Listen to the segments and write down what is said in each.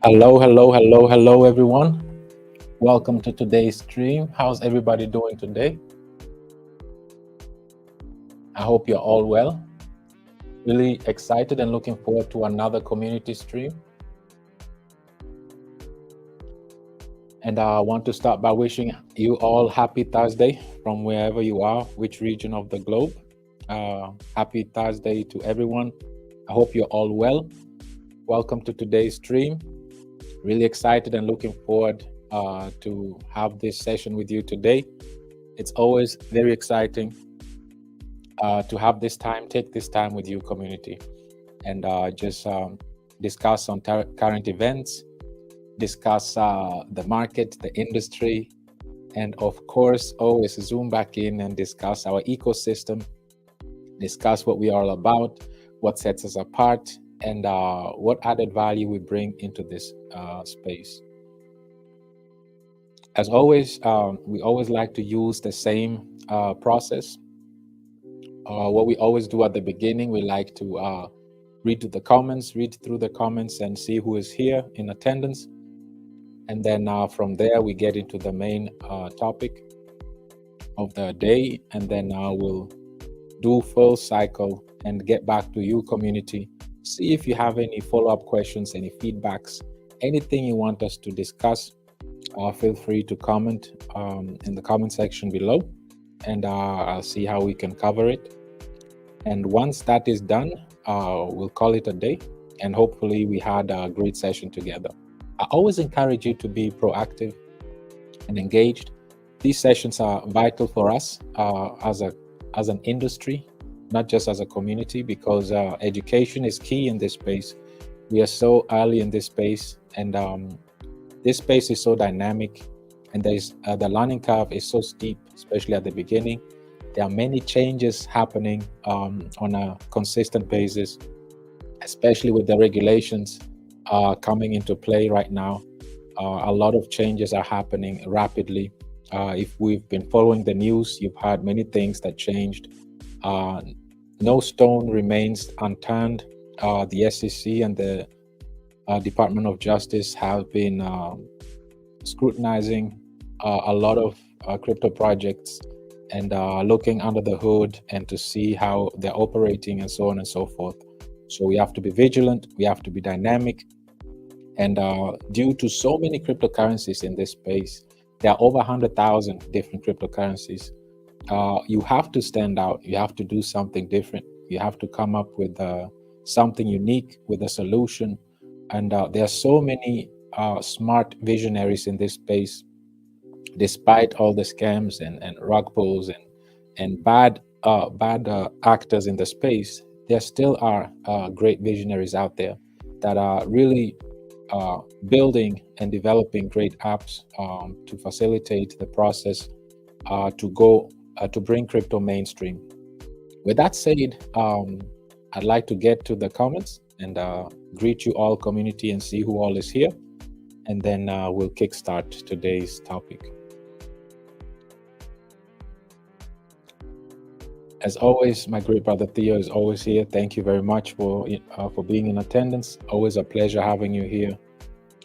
Hello, everyone. Welcome to today's stream. How's everybody doing today? I hope you're all well. Really excited and looking forward to another community stream. And I want to start by wishing you all happy Thursday from wherever you are, which region of the globe. Happy Thursday to everyone. I hope you're all well. Welcome to today's stream. Really excited and looking forward to have this session with you today. It's always very exciting to have this time, take this time with you, community, and just discuss on current events, discuss the market, the industry, and of course, always zoom back in and discuss our ecosystem, discuss what we are all about, what sets us apart, and what added value we bring into this space. As always, we always like to use the same process. What we always do at the beginning, we like to read through the comments and see who is here in attendance. And then from there, we get into the main topic of the day. And then we'll do full cycle and get back to you, community. See if you have any follow-up questions, any feedbacks, anything you want us to discuss. Feel free to comment in the comment section below, and I'll see how we can cover it. And once that is done, we'll call it a day, and hopefully we had a great session together. I always encourage you to be proactive and engaged. These sessions are vital for us as an industry, not just as a community, because education is key in this space. We are so early in this space, and this space is so dynamic, and there's the learning curve is so steep, especially at the beginning. There are many changes happening on a consistent basis, especially with the regulations coming into play right now. A lot of changes are happening rapidly. If we've been following the news, you've heard many things that changed. No stone remains unturned. The SEC and the Department of Justice have been scrutinizing a lot of crypto projects and looking under the hood and to see how they're operating and so on and so forth. So we have to be vigilant, we have to be dynamic. And due to so many cryptocurrencies in this space, there are over 100,000 different cryptocurrencies. You have to stand out, you have to do something different. You have to come up with something unique, with a solution. And there are so many smart visionaries in this space, despite all the scams and rug pulls and bad actors in the space. There still are great visionaries out there that are really building and developing great apps to facilitate the process to bring crypto mainstream. With that said, I'd like to get to the comments and greet you all, community, and see who all is here. And then we'll kickstart today's topic. As always, my great brother Theo is always here. Thank you very much for being in attendance. Always a pleasure having you here,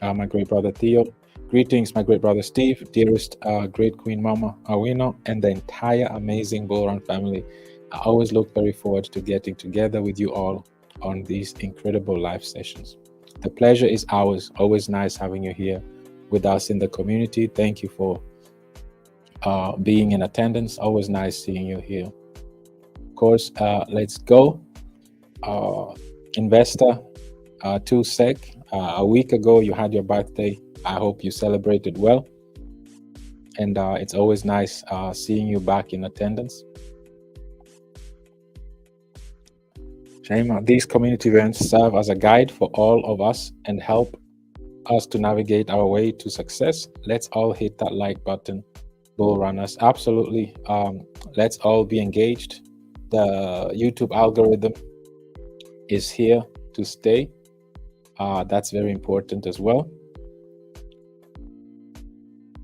my great brother Theo. Greetings, my great brother Steve, dearest great Queen Mama Awino, and the entire amazing Bullrun family. I always look very forward to getting together with you all on these incredible live sessions. The pleasure is ours. Always nice having you here with us in the community. Thank you for being in attendance. Always nice seeing you here. Of course, let's go. Investor 2Sec, a week ago you had your birthday. I hope you celebrated well. And it's always nice seeing you back in attendance. Shema, these community events serve as a guide for all of us and help us to navigate our way to success. Let's all hit that like button, Bull Runners. Absolutely. Let's all be engaged. The YouTube algorithm is here to stay. That's very important as well.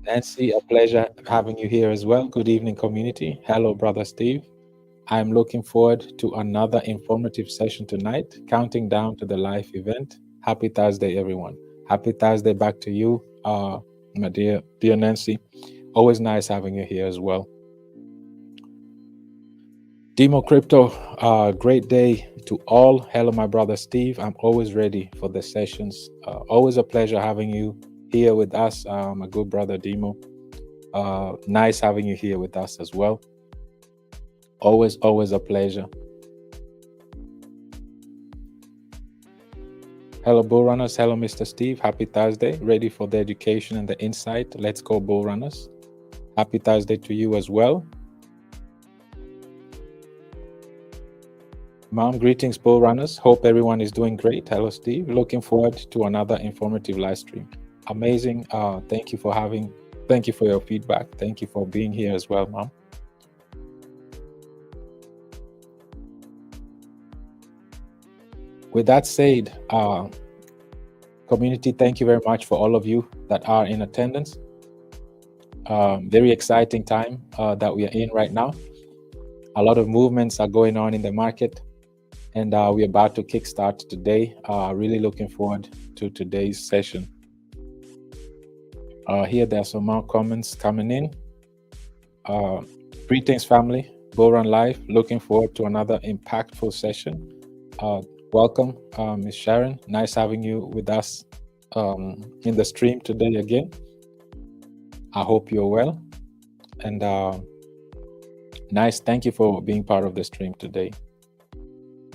Nancy, a pleasure having you here as well. Good evening, community. Hello, brother Steve. I'm looking forward to another informative session tonight, counting down to the live event. Happy Thursday, everyone. Happy Thursday back to you, my dear Nancy. Always nice having you here as well. Demo Crypto, great day to all. Hello, my brother Steve. I'm always ready for the sessions. Always a pleasure having you here with us, my good brother Demo. Nice having you here with us as well. Always a pleasure. Hello, Bull Runners. Hello, Mr. Steve. Happy Thursday. Ready for the education and the insight. Let's go, Bull Runners. Happy Thursday to you as well. Mom, greetings, Bull Runners. Hope everyone is doing great. Hello, Steve. Looking forward to another informative live stream. Amazing. Thank you for your feedback. Thank you for being here as well, Mom. With that said, community, thank you very much for all of you that are in attendance. Very exciting time that we are in right now. A lot of movements are going on in the market, and we're about to kickstart today. Really looking forward to today's session. Here there are some more comments coming in. Greetings, family. Bullrun.Life. Looking forward to another impactful session. Welcome, Ms. Sharon. Nice having you with us in the stream today again. I hope you're well. And nice. Thank you for being part of the stream today.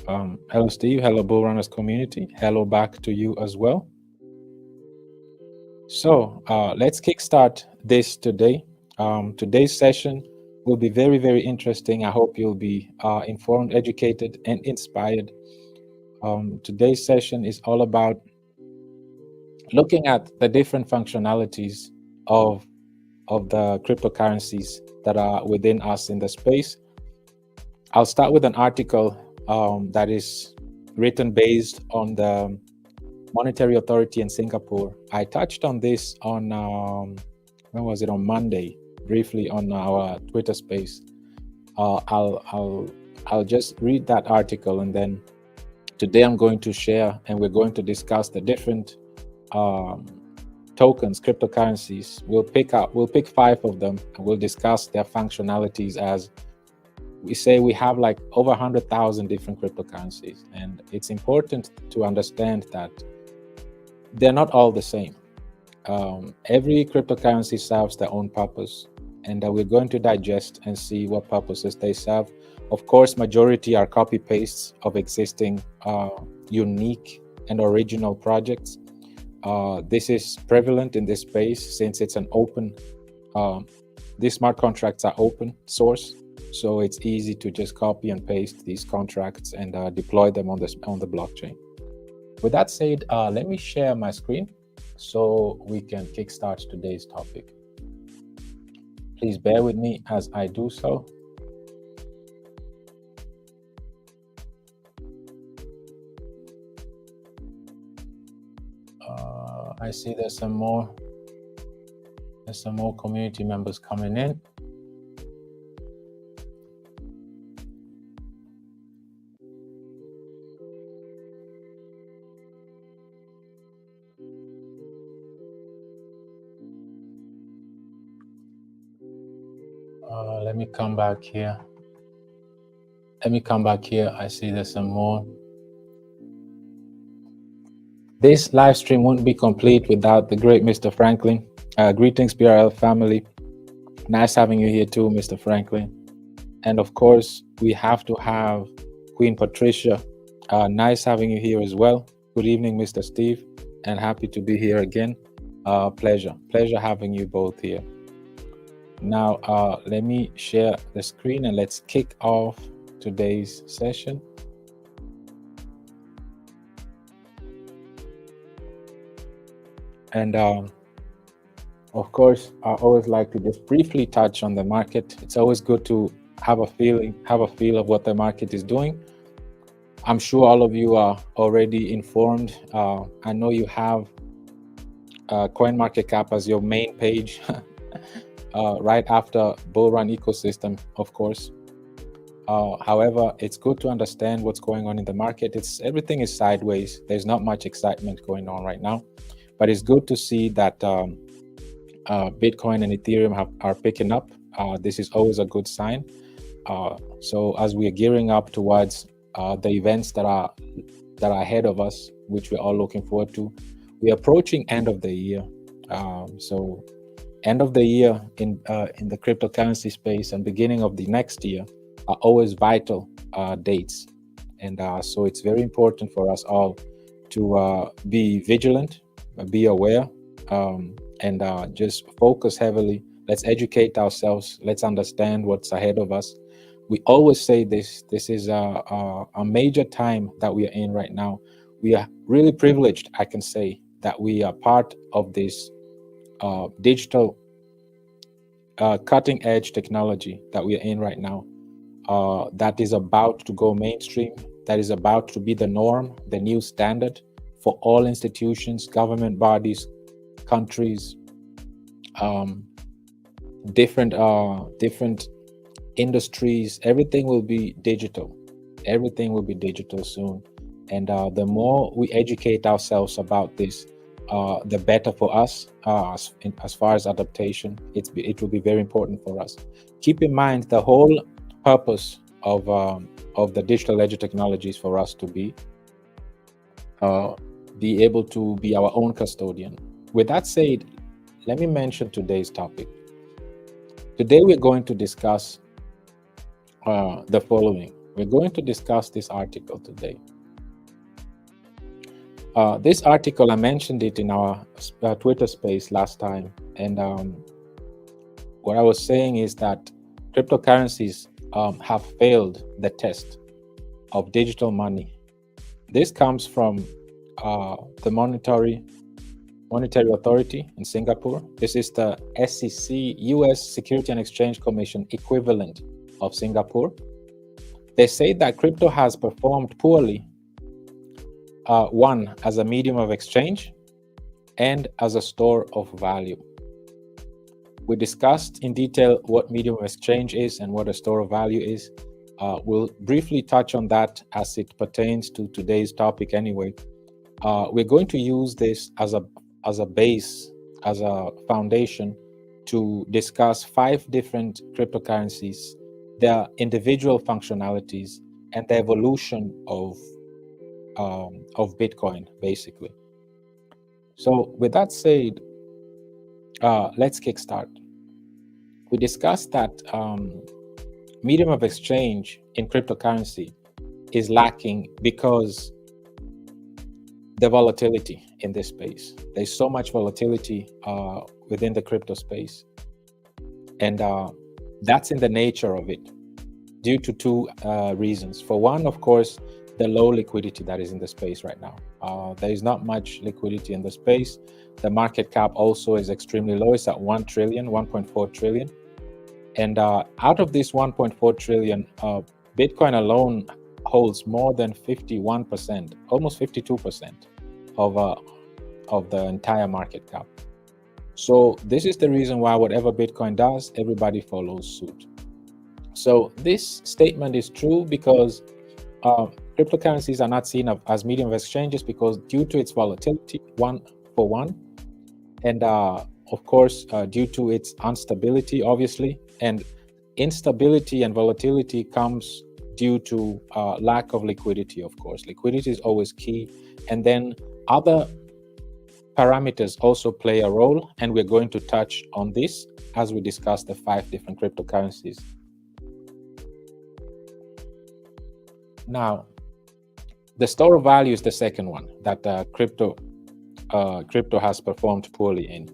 Hello, Steve. Hello, Bull Runners community. Hello back to you as well. So let's kickstart this today. Today's session will be very, very interesting. I hope you'll be informed, educated, and inspired. Today's session is all about looking at the different functionalities of the cryptocurrencies that are within us in the space. I'll start with an article that is written based on the Monetary Authority in Singapore. I touched on this on when was it, on Monday, briefly on our Twitter space. I'll just read that article, and then today I'm going to share, and we're going to discuss the different tokens, cryptocurrencies. We'll pick 5 of them, and we'll discuss their functionalities. As we say, we have like over 100,000 different cryptocurrencies, and it's important to understand that they're not all the same. Every cryptocurrency serves their own purpose, and we're going to digest and see what purposes they serve. Of course, majority are copy pastes of existing unique and original projects. This is prevalent in this space since it's an open, these smart contracts are open source, so it's easy to just copy and paste these contracts and deploy them on the blockchain. With that said, let me share my screen so we can kickstart today's topic. Please bear with me as I do so. I see there's some more community members coming in. Let me come back here. I see there's some more. This live stream wouldn't be complete without the great Mr. Franklin. Greetings, BRL family. Nice having you here too, Mr. Franklin. And of course, we have to have Queen Patricia. Nice having you here as well. Good evening, Mr. Steve, and happy to be here again. Pleasure having you both here. Now, let me share the screen and let's kick off today's session. And of course, I always like to just briefly touch on the market. It's always good to have a feel of what the market is doing. I'm sure all of you are already informed. I know you have CoinMarketCap as your main page, right after Bullrun ecosystem, of course. However, it's good to understand what's going on in the market. Everything is sideways. There's not much excitement going on right now. but it's good to see that Bitcoin and Ethereum are picking up. This is always a good sign. So as we are gearing up towards the events that are ahead of us, which we're all looking forward to, we're approaching end of the year. So end of the year in the cryptocurrency space and beginning of the next year are always vital dates, and so it's very important for us all to be vigilant, be aware, and just focus heavily. Let's educate ourselves. Let's understand what's ahead of us. We always say this is a major time that we are in right now. We are really privileged, I can say, that we are part of this digital cutting edge technology that we are in right now, that is about to go mainstream, that is about to be the norm, the new standard for all institutions, government bodies, countries, different industries. Everything will be digital. Everything will be digital soon. And the more we educate ourselves about this, the better for us as far as adaptation. It will be very important for us. Keep in mind, the whole purpose of the digital ledger technology is for us to be able to be our own custodian. With that said, let me mention today's topic. Today we're going to discuss the following. We're going to discuss this article today. This article, I mentioned it in our Twitter space last time, and what I was saying is that cryptocurrencies have failed the test of digital money. This comes from the Monetary Authority in Singapore. This is the SEC, US Security and Exchange Commission equivalent of Singapore. They say that crypto has performed poorly, one, as a medium of exchange and as a store of value. We discussed in detail what medium of exchange is and what a store of value is. We'll briefly touch on that as it pertains to today's topic anyway. We're going to use this as a base, as a foundation to discuss 5 different cryptocurrencies, their individual functionalities, and the evolution of Bitcoin, basically. So with that said, let's kickstart. We discussed that medium of exchange in cryptocurrency is lacking because the volatility in this space. There's so much volatility within the crypto space, and that's in the nature of it due to 2 reasons. For one, of course, the low liquidity that is in the space right now. There is not much liquidity in the space. The market cap also is extremely low. It's at 1 trillion, 1.4 trillion. And out of this 1.4 trillion, Bitcoin alone holds more than 51%, almost 52% of the entire market cap. So this is the reason why whatever Bitcoin does, everybody follows suit. So this statement is true because cryptocurrencies are not seen as medium of exchanges because due to its volatility, one, and of course due to its instability, obviously, and instability and volatility comes due to lack of liquidity. Of course, liquidity is always key, and then other parameters also play a role, and we're going to touch on this as we discuss the 5 different cryptocurrencies. Now, the store of value is the second one that crypto has performed poorly in.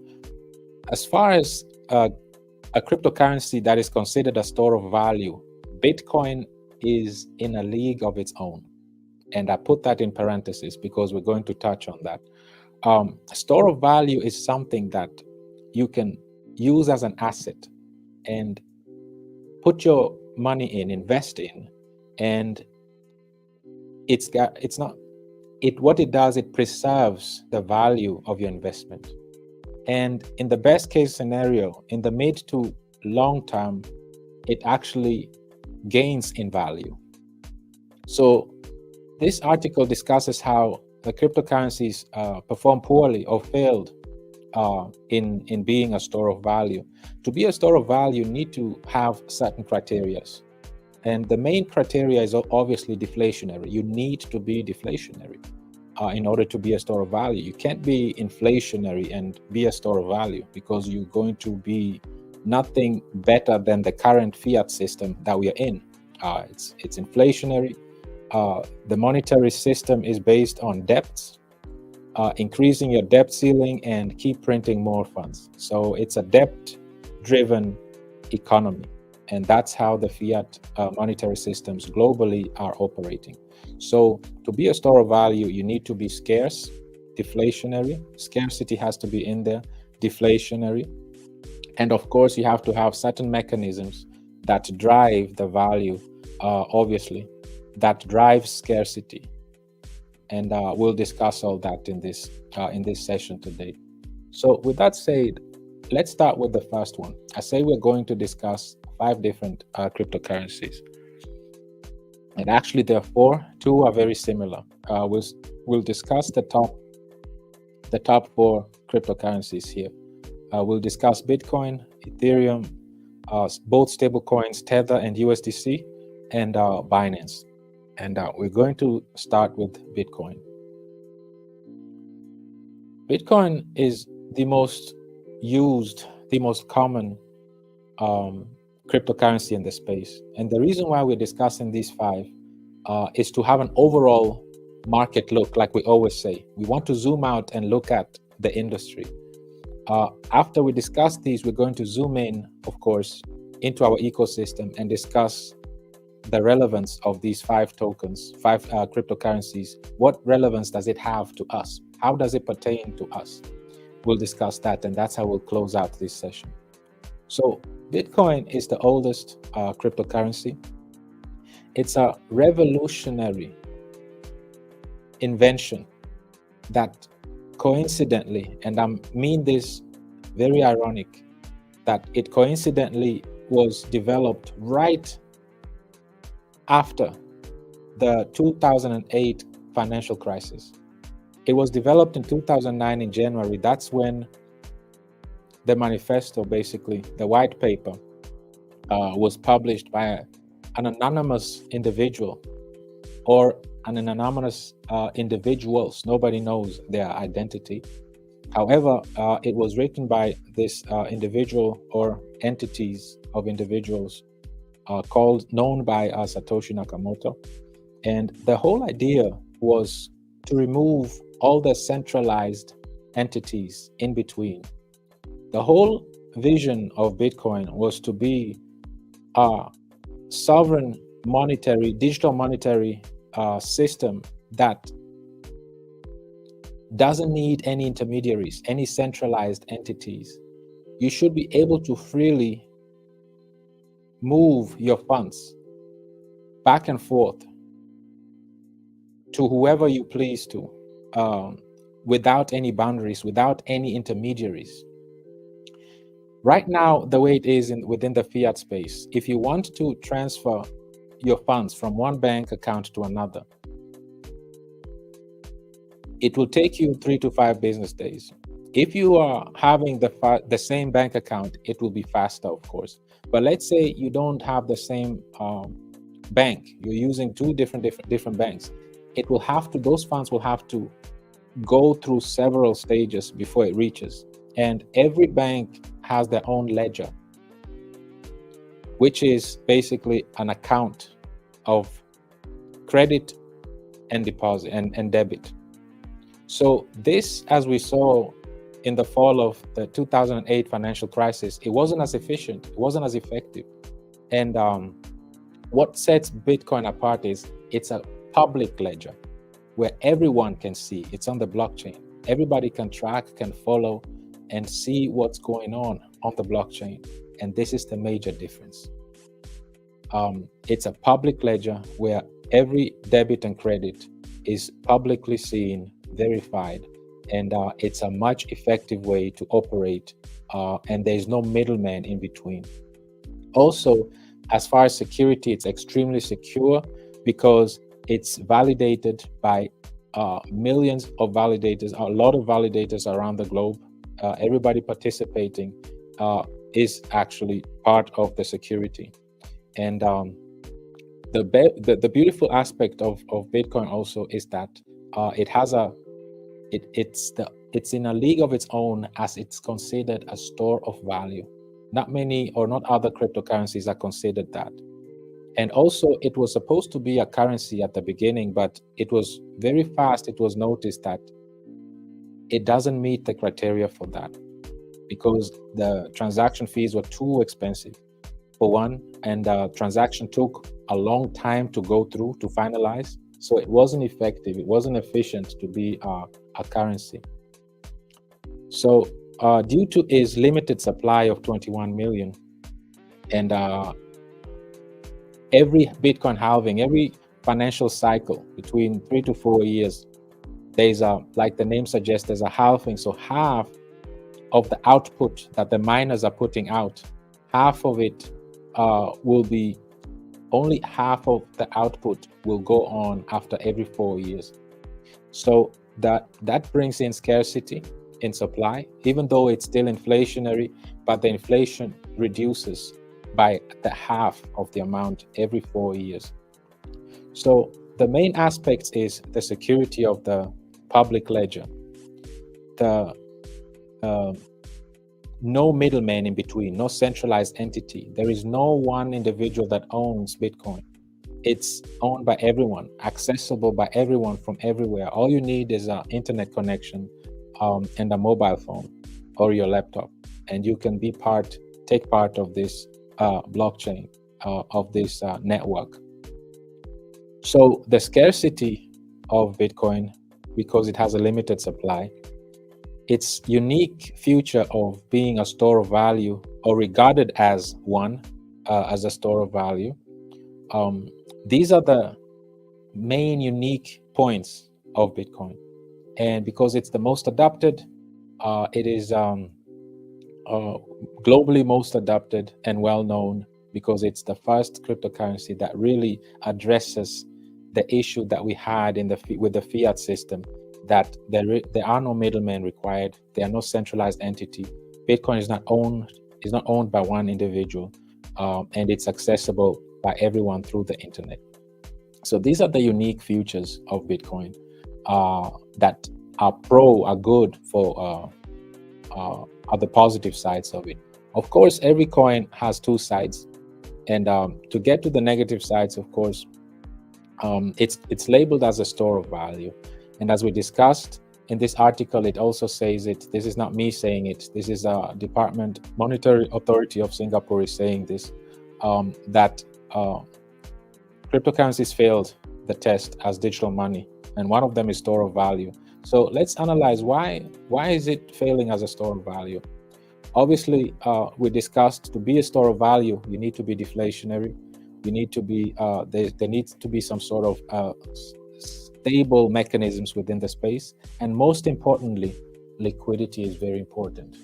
As far as a cryptocurrency that is considered a store of value, Bitcoin is in a league of its own. And I put that in parentheses because we're going to touch on that. Store of value is something that you can use as an asset and put your money in, invest in, and what it does, it preserves the value of your investment. And in the best case scenario, in the mid to long term, it actually gains in value. So this article discusses how the cryptocurrencies perform poorly or failed in being a store of value. To be a store of value, you need to have certain criteria. And the main criteria is obviously deflationary. You need to be deflationary in order to be a store of value. You can't be inflationary and be a store of value, because you're going to be nothing better than the current fiat system that we are in. It's inflationary. The monetary system is based on debts, increasing your debt ceiling and keep printing more funds. So it's a debt-driven economy, and that's how the fiat monetary systems globally are operating. So to be a store of value, you need to be scarce, deflationary. Scarcity has to be in there, deflationary. And of course, you have to have certain mechanisms that drive the value, obviously, that drives scarcity. And we'll discuss all that in this session today. So with that said, let's start with the first one. I say we're going to discuss 5 different cryptocurrencies. And actually there are 4. 2 are very similar. We'll discuss the top 4 cryptocurrencies here. We'll discuss Bitcoin, Ethereum, both stablecoins, Tether and USDC, and Binance. And we're going to start with Bitcoin. Bitcoin is the most used, the most common cryptocurrency in the space. And the reason why we're discussing these 5 is to have an overall market look, like we always say. We want to zoom out and look at the industry. After we discuss these, we're going to zoom in, of course, into our ecosystem and discuss the relevance of these 5 tokens, 5 cryptocurrencies. What relevance does it have to us? How does it pertain to us? We'll discuss that, and that's how we'll close out this session. So Bitcoin is the oldest cryptocurrency. It's a revolutionary invention that coincidentally, and I mean this very ironic, that it coincidentally was developed right after the 2008 financial crisis. It was developed in 2009 in January. That's when the manifesto, basically the white paper, was published by an anonymous individual, or an anonymous individuals. Nobody knows their identity. However, it was written by this individual or entities of individuals known by Satoshi Nakamoto. And the whole idea was to remove all the centralized entities in between. The whole vision of Bitcoin was to be a sovereign monetary, digital monetary system that doesn't need any intermediaries, any centralized entities. You should be able to freely move your funds back and forth to whoever you please to, without any boundaries, without any intermediaries. Right now, the way it is within the fiat space, if you want to transfer your funds from one bank account to another, it will take you 3 to 5 business days. If you are having the same bank account, it will be faster, of course. But let's say you don't have the same bank, you're using 2 different banks. Those funds will have to go through several stages before it reaches. And every bank has their own ledger, which is basically an account of credit and deposit and debit. So this, as we saw in the fall of the 2008 financial crisis, it wasn't as efficient, it wasn't as effective. And what sets Bitcoin apart is it's a public ledger where everyone can see. It's on the blockchain. Everybody can track, can follow, and see what's going on the blockchain. And this is the major difference. It's a public ledger where every debit and credit is publicly seen, verified, and it's a much effective way to operate, and there's no middleman in between. Also, as far as security, it's extremely secure because it's validated by millions of validators, a lot of validators around the globe. Everybody participating is actually part of the security. And the beautiful aspect of Bitcoin also is that it has it's in a league of its own, as it's considered a store of value. Not many or not other cryptocurrencies are considered that. And also, it was supposed to be a currency at the beginning, but it was very fast. It was noticed that it doesn't meet the criteria for that, because the transaction fees were too expensive, for one, and the transaction took a long time to go through to finalize. So it wasn't effective. It wasn't efficient to be a currency. So due to its limited supply of 21 million, and every Bitcoin halving, every financial cycle between 3 to 4 years, there's like the name suggests, there's a halving. So half of the output that the miners are putting out, half of it will be, only half of the output will go on after every 4 years. So that brings in scarcity in supply, even though it's still inflationary, but the inflation reduces by the half of the amount every 4 years. So the main aspects is the security of the public ledger, the no middleman in between, no centralized entity. There is no one individual that owns Bitcoin. It's owned by everyone, accessible by everyone from everywhere. All you need is an internet connection and a mobile phone or your laptop, and you can take part of this blockchain, of this network. So the scarcity of Bitcoin, because it has a limited supply, its unique feature of being a store of value, or regarded as one, as a store of value, these are the main unique points of Bitcoin. And because it's the most adopted, it is globally most adopted and well known, because it's the first cryptocurrency that really addresses the issue that we had with the fiat system, that there are no middlemen required. There are no centralized entity. Bitcoin is not owned by one individual, and it's accessible by everyone through the internet. So these are the unique features of Bitcoin that are good for are the positive sides of it. Of course, every coin has two sides, and to get to the negative sides, of course, it's labeled as a store of value. And as we discussed in this article, it also says it. This is not me saying it. This is a Monetary Authority of Singapore is saying this, that cryptocurrencies failed the test as digital money, and one of them is store of value. So let's analyze why is it failing as a store of value. Obviously, we discussed, to be a store of value, you need to be deflationary. You need to be there needs to be some sort of stable mechanisms within the space, and most importantly, liquidity is very important.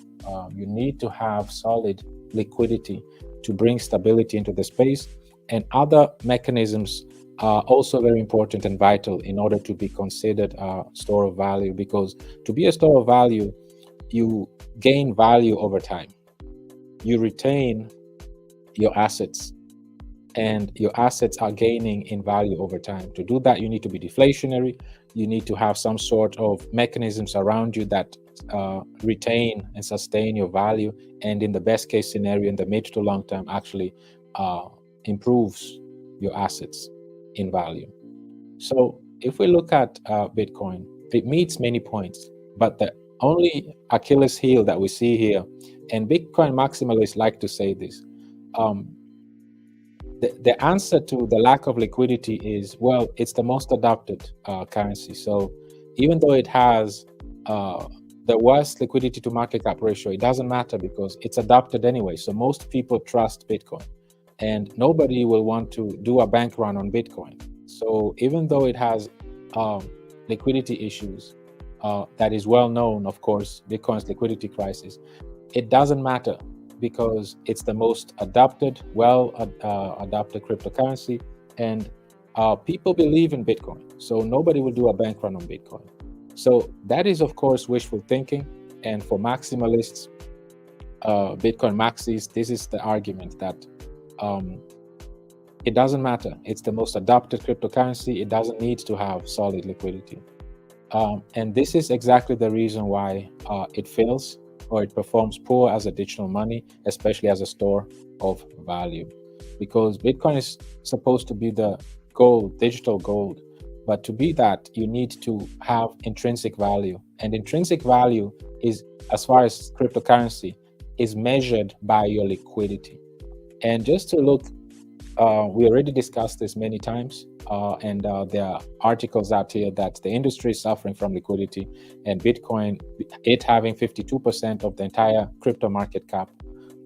You need to have solid liquidity to bring stability into the space, and other mechanisms are also very important and vital in order to be considered a store of value, because to be a store of value, you gain value over time. You retain your assets, and your assets are gaining in value over time. To do that, you need to be deflationary. You need to have some sort of mechanisms around you that retain and sustain your value, and in the best case scenario, in the mid to long term, actually improves your assets in value. So if we look at Bitcoin, it meets many points, but the only Achilles heel that we see here, and Bitcoin maximalists like to say this, the answer to the lack of liquidity is, well, it's the most adopted currency. So even though it has the worst liquidity to market cap ratio, it doesn't matter because it's adopted anyway. So most people trust Bitcoin, and nobody will want to do a bank run on Bitcoin. So even though it has liquidity issues, that is well known, of course, Bitcoin's liquidity crisis, it doesn't matter because it's the most adopted, adopted cryptocurrency, and People believe in Bitcoin, so nobody will do a bank run on Bitcoin. So that is, of course, wishful thinking. And for maximalists, Bitcoin maxis, this is the argument that it doesn't matter. It's the most adopted cryptocurrency. It doesn't need to have solid liquidity. And this is exactly the reason why it fails or it performs poor as a digital money, especially as a store of value. Because Bitcoin is supposed to be the gold, digital gold. But to be that, you need to have intrinsic value. And intrinsic value is, as far as cryptocurrency, is measured by your liquidity. And just to look, we already discussed this many times, and there are articles out here that the industry is suffering from liquidity, and Bitcoin, it having 52% of the entire crypto market cap,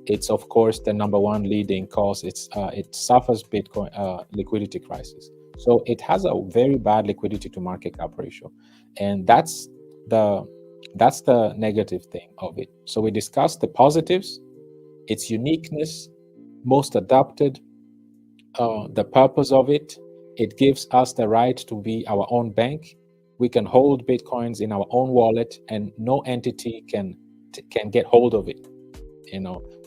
it's of course the number one leading cause. It suffers Bitcoin liquidity crisis. So it has a very bad liquidity to market cap ratio, and that's the negative thing of it. So we discussed the positives, its uniqueness, most adopted, the purpose of it. It gives us the right to be our own bank. We can hold Bitcoins in our own wallet, and no entity can get hold of it.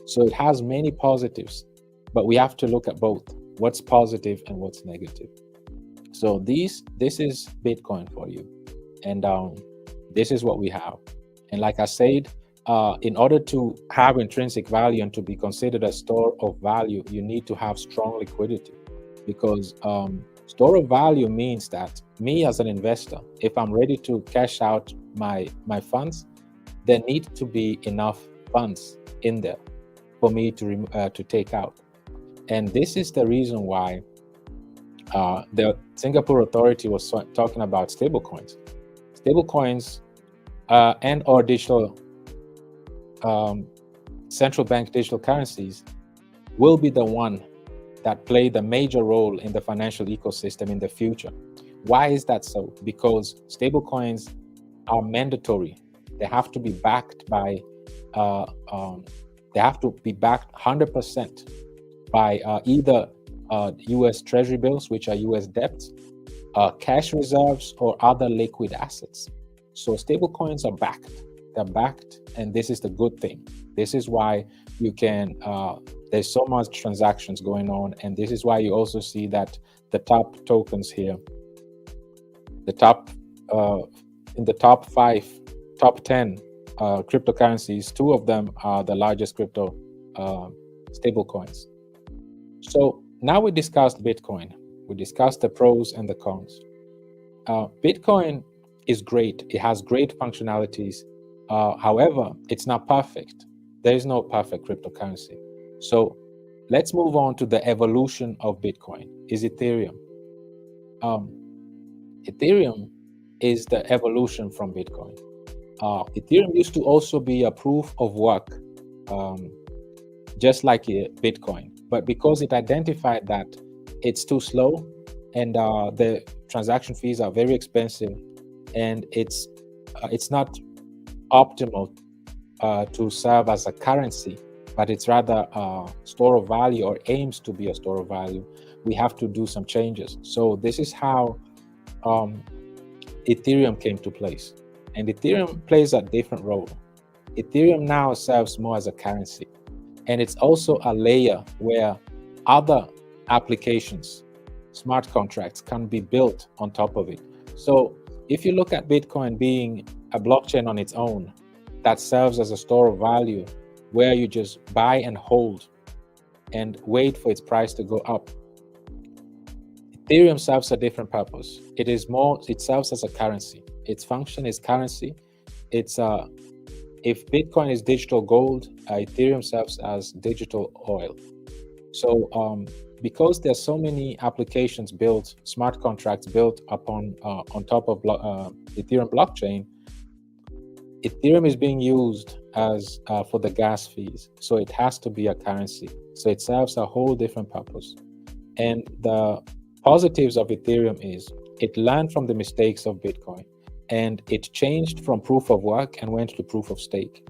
So it has many positives, but we have to look at both what's positive and what's negative. So this is Bitcoin for you, and this is what we have. And like I said, in order to have intrinsic value and to be considered a store of value, you need to have strong liquidity, because store of value means that me as an investor, if I'm ready to cash out my funds, there need to be enough funds in there for me to take out. And this is the reason why the Singapore authority was talking about stablecoins. Stablecoins and or digital central bank digital currencies will be the one that play the major role in the financial ecosystem in the future. Why is that so? Because stablecoins are mandatory. They have to be backed by they have to be backed 100% by either US Treasury bills, which are US debts, cash reserves, or other liquid assets. So stablecoins are backed. They're backed, and this is the good thing. This is why you can, there's so much transactions going on, and this is why you also see that the top tokens here, the top, in the top 10 cryptocurrencies, 2 of them are the largest crypto stablecoins. So now we discussed Bitcoin. We discussed the pros and the cons. Bitcoin is great. It has great functionalities. However, it's not perfect. There is no perfect cryptocurrency. So let's move on to the evolution of Bitcoin. Is Ethereum. Ethereum is the evolution from Bitcoin. Ethereum used to also be a proof of work, just like Bitcoin. But because it identified that it's too slow and the transaction fees are very expensive, and it's not optimal to serve as a currency, but it's rather a store of value, or aims to be a store of value, we have to do some changes. So this is how Ethereum came to place. And Ethereum plays a different role. Ethereum now serves more as a currency. And it's also a layer where other applications, smart contracts, can be built on top of it. So if you look at Bitcoin being a blockchain on its own that serves as a store of value, where you just buy and hold and wait for its price to go up, Ethereum serves a different purpose. It serves as a currency. Its function is currency. It's if Bitcoin is digital gold, Ethereum serves as digital oil. So because there's so many applications built, smart contracts built upon on top of Ethereum blockchain, Ethereum is being used as for the gas fees. So it has to be a currency. So it serves a whole different purpose. And the positives of Ethereum is it learned from the mistakes of Bitcoin, and it changed from proof of work and went to proof of stake.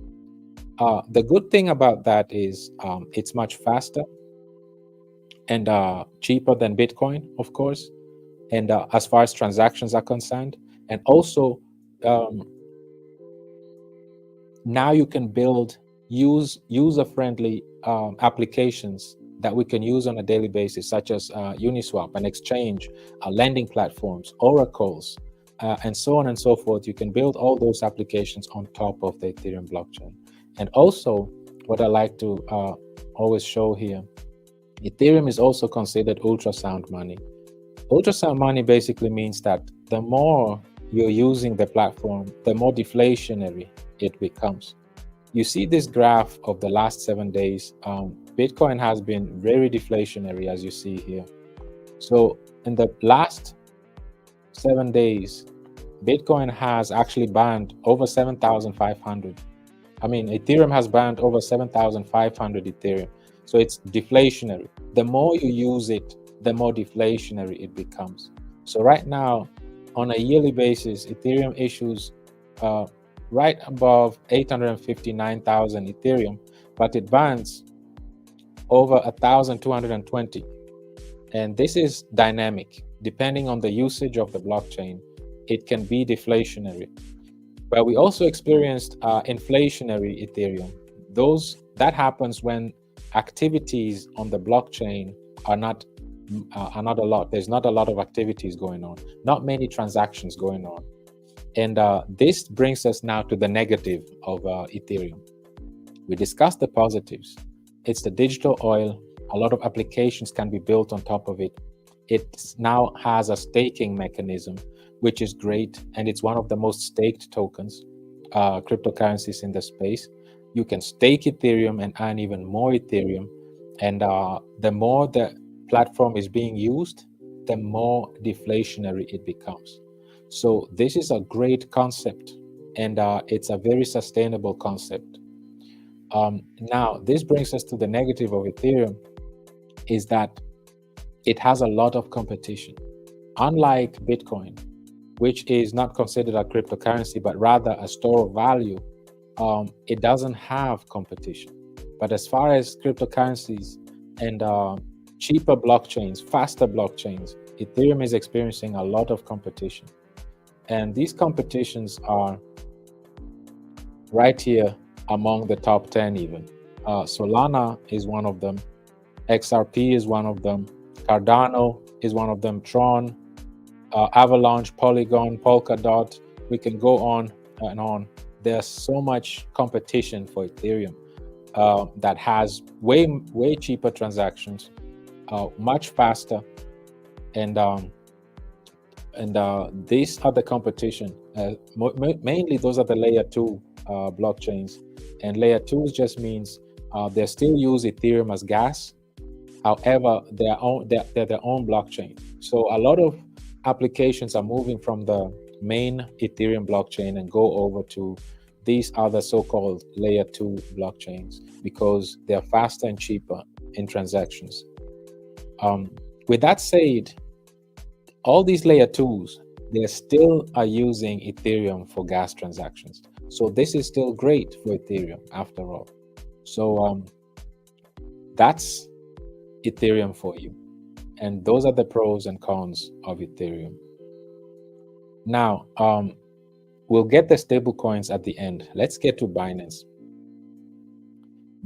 The good thing about that is it's much faster and cheaper than Bitcoin, of course. and as far as transactions are concerned. And also, now you can build user-friendly applications that we can use on a daily basis, such as Uniswap, an exchange, lending platforms, oracles, and so on and so forth. You can build all those applications on top of the Ethereum blockchain. And also, what I like to always show here, Ethereum is also considered ultrasound money. Ultrasound money basically means that the more you're using the platform, the more deflationary it becomes. You see this graph of the last 7 days. Bitcoin has been very deflationary, as you see here. So in the last 7 days, Bitcoin has actually burned over 7,500. Ethereum has burned over 7,500 Ethereum. So it's deflationary. The more you use it, the more deflationary it becomes. So right now, on a yearly basis, Ethereum issues right above 859,000 Ethereum, but it burns over 1,220. And this is dynamic. Depending on the usage of the blockchain, it can be deflationary. But we also experienced inflationary Ethereum. That happens when activities on the blockchain are not a lot. There's not a lot of activities going on, not many transactions going on. And this brings us now to the negative of Ethereum. We discussed the positives. It's the digital oil. A lot of applications can be built on top of it. It now has a staking mechanism, which is great. And it's one of the most staked tokens, cryptocurrencies in the space. You can stake Ethereum and earn even more Ethereum. And the more the platform is being used, the more deflationary it becomes. So this is a great concept, and it's a very sustainable concept. Now, this brings us to the negative of Ethereum, is that it has a lot of competition. Unlike Bitcoin, which is not considered a cryptocurrency, but rather a store of value, it doesn't have competition. But as far as cryptocurrencies and cheaper blockchains, faster blockchains, Ethereum is experiencing a lot of competition. And these competitions are right here among the top 10 even. Solana is one of them. XRP is one of them. Cardano is one of them. Tron, Avalanche, Polygon, Polkadot. We can go on and on. There's so much competition for Ethereum that has way cheaper transactions, much faster, and these are the competition. Mainly those are the layer 2 blockchains, and layer 2 just means they still use Ethereum as gas. However, they're their own blockchain. So a lot of applications are moving from the main Ethereum blockchain and go over to these other so-called layer 2 blockchains because they're faster and cheaper in transactions. With that said, all these layer 2s, they still are using Ethereum for gas transactions. So this is still great for Ethereum after all. So that's Ethereum for you. And those are the pros and cons of Ethereum. Now, we'll get the stablecoins at the end. Let's get to Binance.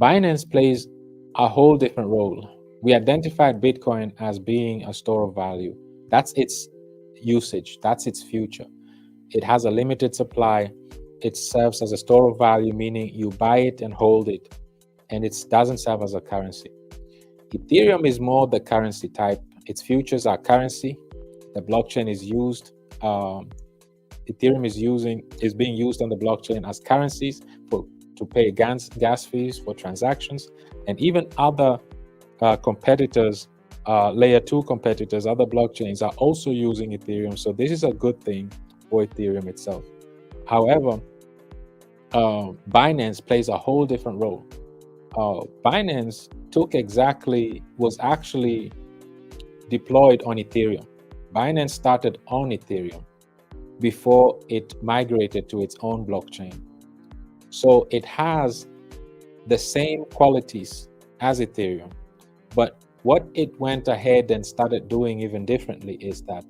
Binance plays a whole different role. We identified Bitcoin as being a store of value. That's its usage. That's its future. It has a limited supply. It serves as a store of value, meaning you buy it and hold it, and it doesn't serve as a currency. Ethereum is more the currency type. Its futures are currency. The blockchain is used. Ethereum is being used on the blockchain as currencies to pay gas fees for transactions, and even other competitors, layer 2 competitors, other blockchains are also using Ethereum. So this is a good thing for Ethereum itself. However, Binance plays a whole different role. Binance was actually deployed on Ethereum. Binance started on Ethereum before it migrated to its own blockchain. So it has the same qualities as Ethereum. But what it went ahead and started doing even differently is that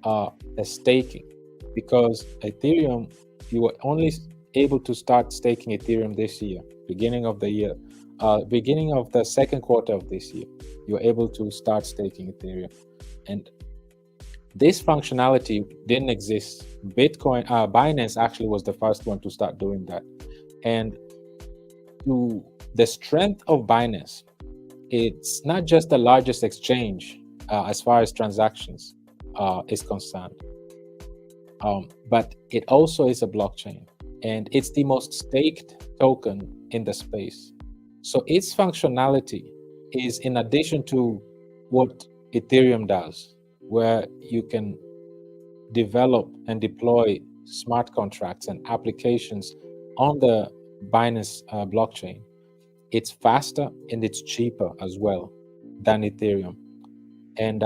the staking, because Ethereum, you were only able to start staking Ethereum this year, beginning of the second quarter of this year, you were able to start staking Ethereum. And this functionality didn't exist. Binance actually was the first one to start doing that. And to the strength of Binance, it's not just the largest exchange as far as transactions is concerned, but it also is a blockchain, and it's the most staked token in the space. So its functionality is in addition to what Ethereum does, where you can develop and deploy smart contracts and applications on the Binance blockchain. It's faster and it's cheaper as well than Ethereum. And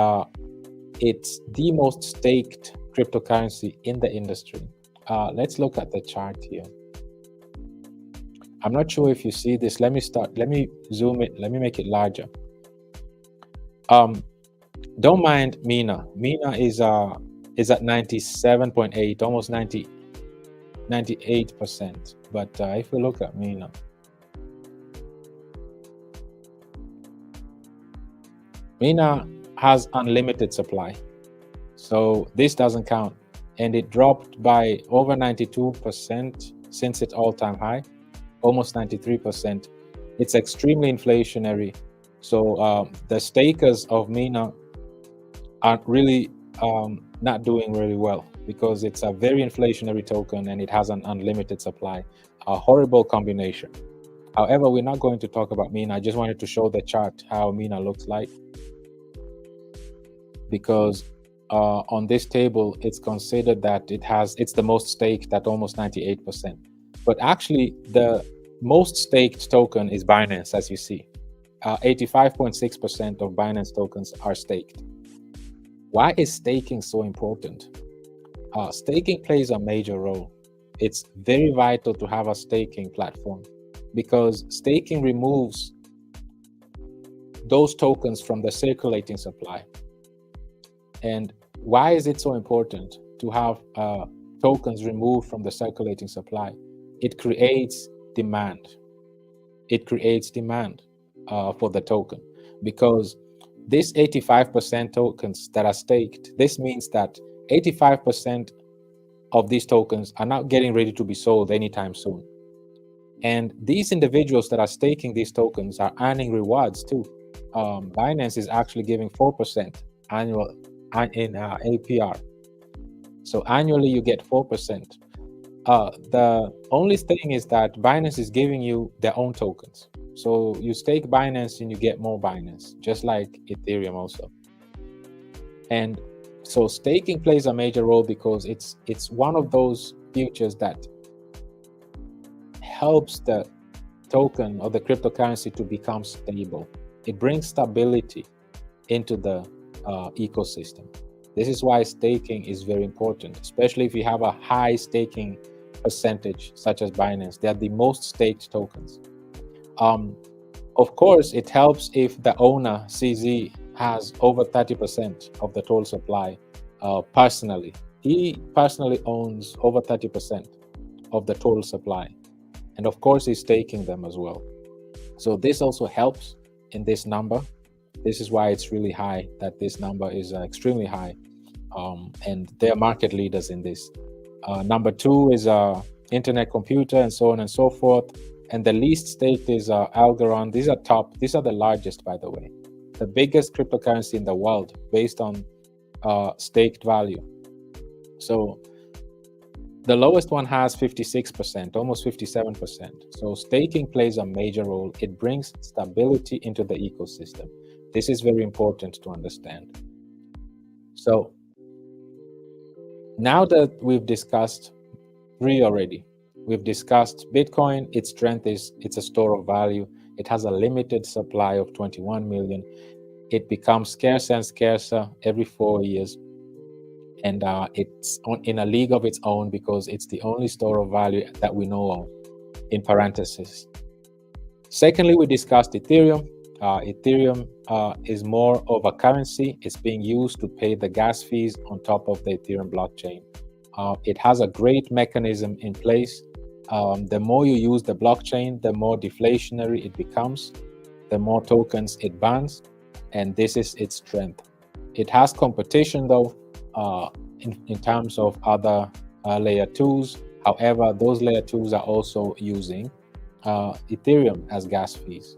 it's the most staked cryptocurrency in the industry. Let's look at the chart here. I'm not sure if you see this. Let me zoom it. Let me make it larger. Don't mind Mina. Mina is at 97.8, almost 98%. But if we look at Mina, Mina has unlimited supply, so this doesn't count, and it dropped by over 92% since its all-time high, almost 93%. It's extremely inflationary, so the stakers of Mina are really not doing really well, because it's a very inflationary token and it has an unlimited supply. A horrible combination. However, we're not going to talk about Mina. I just wanted to show the chart how Mina looks like, because on this table it's considered that it's the most staked at almost 98%. But actually the most staked token is Binance, as you see. 85.6% of Binance tokens are staked. Why is staking so important? Staking plays a major role. It's very vital to have a staking platform, because staking removes those tokens from the circulating supply. And why is it so important to have tokens removed from the circulating supply? It creates demand. It creates demand for the token, because this 85% tokens that are staked, this means that 85% of these tokens are not getting ready to be sold anytime soon. And these individuals that are staking these tokens are earning rewards too. Binance is actually giving 4% annual in APR. So annually you get 4%. The only thing is that Binance is giving you their own tokens. So you stake Binance and you get more Binance, just like Ethereum also. And so staking plays a major role, because it's one of those features that helps the token or the cryptocurrency to become stable. It brings stability into the ecosystem. This is why staking is very important, especially if you have a high staking percentage such as Binance. They are the most staked tokens. Of course, it helps if the owner, CZ, has over 30% of the total supply personally. He personally owns over 30% of the total supply. And of course, he's staking them as well. So this also helps in this number. This is why it's really high, that this number is extremely high. And they're market leaders in this. Number two is Internet Computer, and so on and so forth. And the least staked is Algorand. These are top. These are the largest, by the way. The biggest cryptocurrency in the world based on staked value. So the lowest one has 56%, almost 57%. So staking plays a major role. It brings stability into the ecosystem. This is very important to understand. So now that we've discussed three already, we've discussed Bitcoin. Its strength is it's a store of value. It has a limited supply of 21 million. It becomes scarcer and scarcer every 4 years. And it's in a league of its own, because it's the only store of value that we know of, in parentheses. Secondly, we discussed Ethereum. Ethereum is more of a currency. It's being used to pay the gas fees on top of the Ethereum blockchain. It has a great mechanism in place. The more you use the blockchain, the more deflationary it becomes, the more tokens it bans, and this is its strength. It has competition though, in terms of other layer 2s. However, those layer 2s are also using Ethereum as gas fees.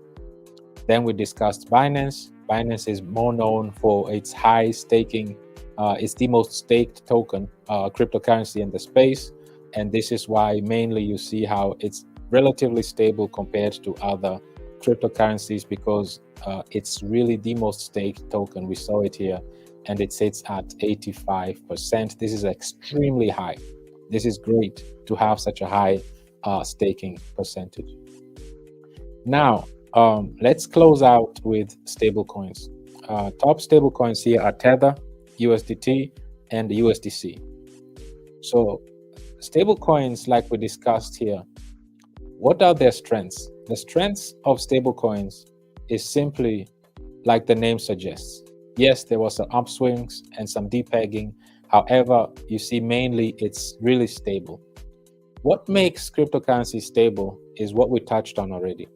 Then we discussed Binance. Binance is more known for its high staking. It's the most staked token, cryptocurrency in the space. And this is why mainly you see how it's relatively stable compared to other cryptocurrencies, because it's really the most staked token. We saw it here, and it sits at 85%. This is extremely high. This is great to have such a high staking percentage. Now, let's close out with stablecoins. Top stablecoins here are Tether, USDT, and USDC. So stablecoins, like we discussed here, what are their strengths? The strengths of stablecoins is simply like the name suggests. Yes, there was some upswings and some depegging. However, you see mainly it's really stable. What makes cryptocurrency stable is what we touched on already.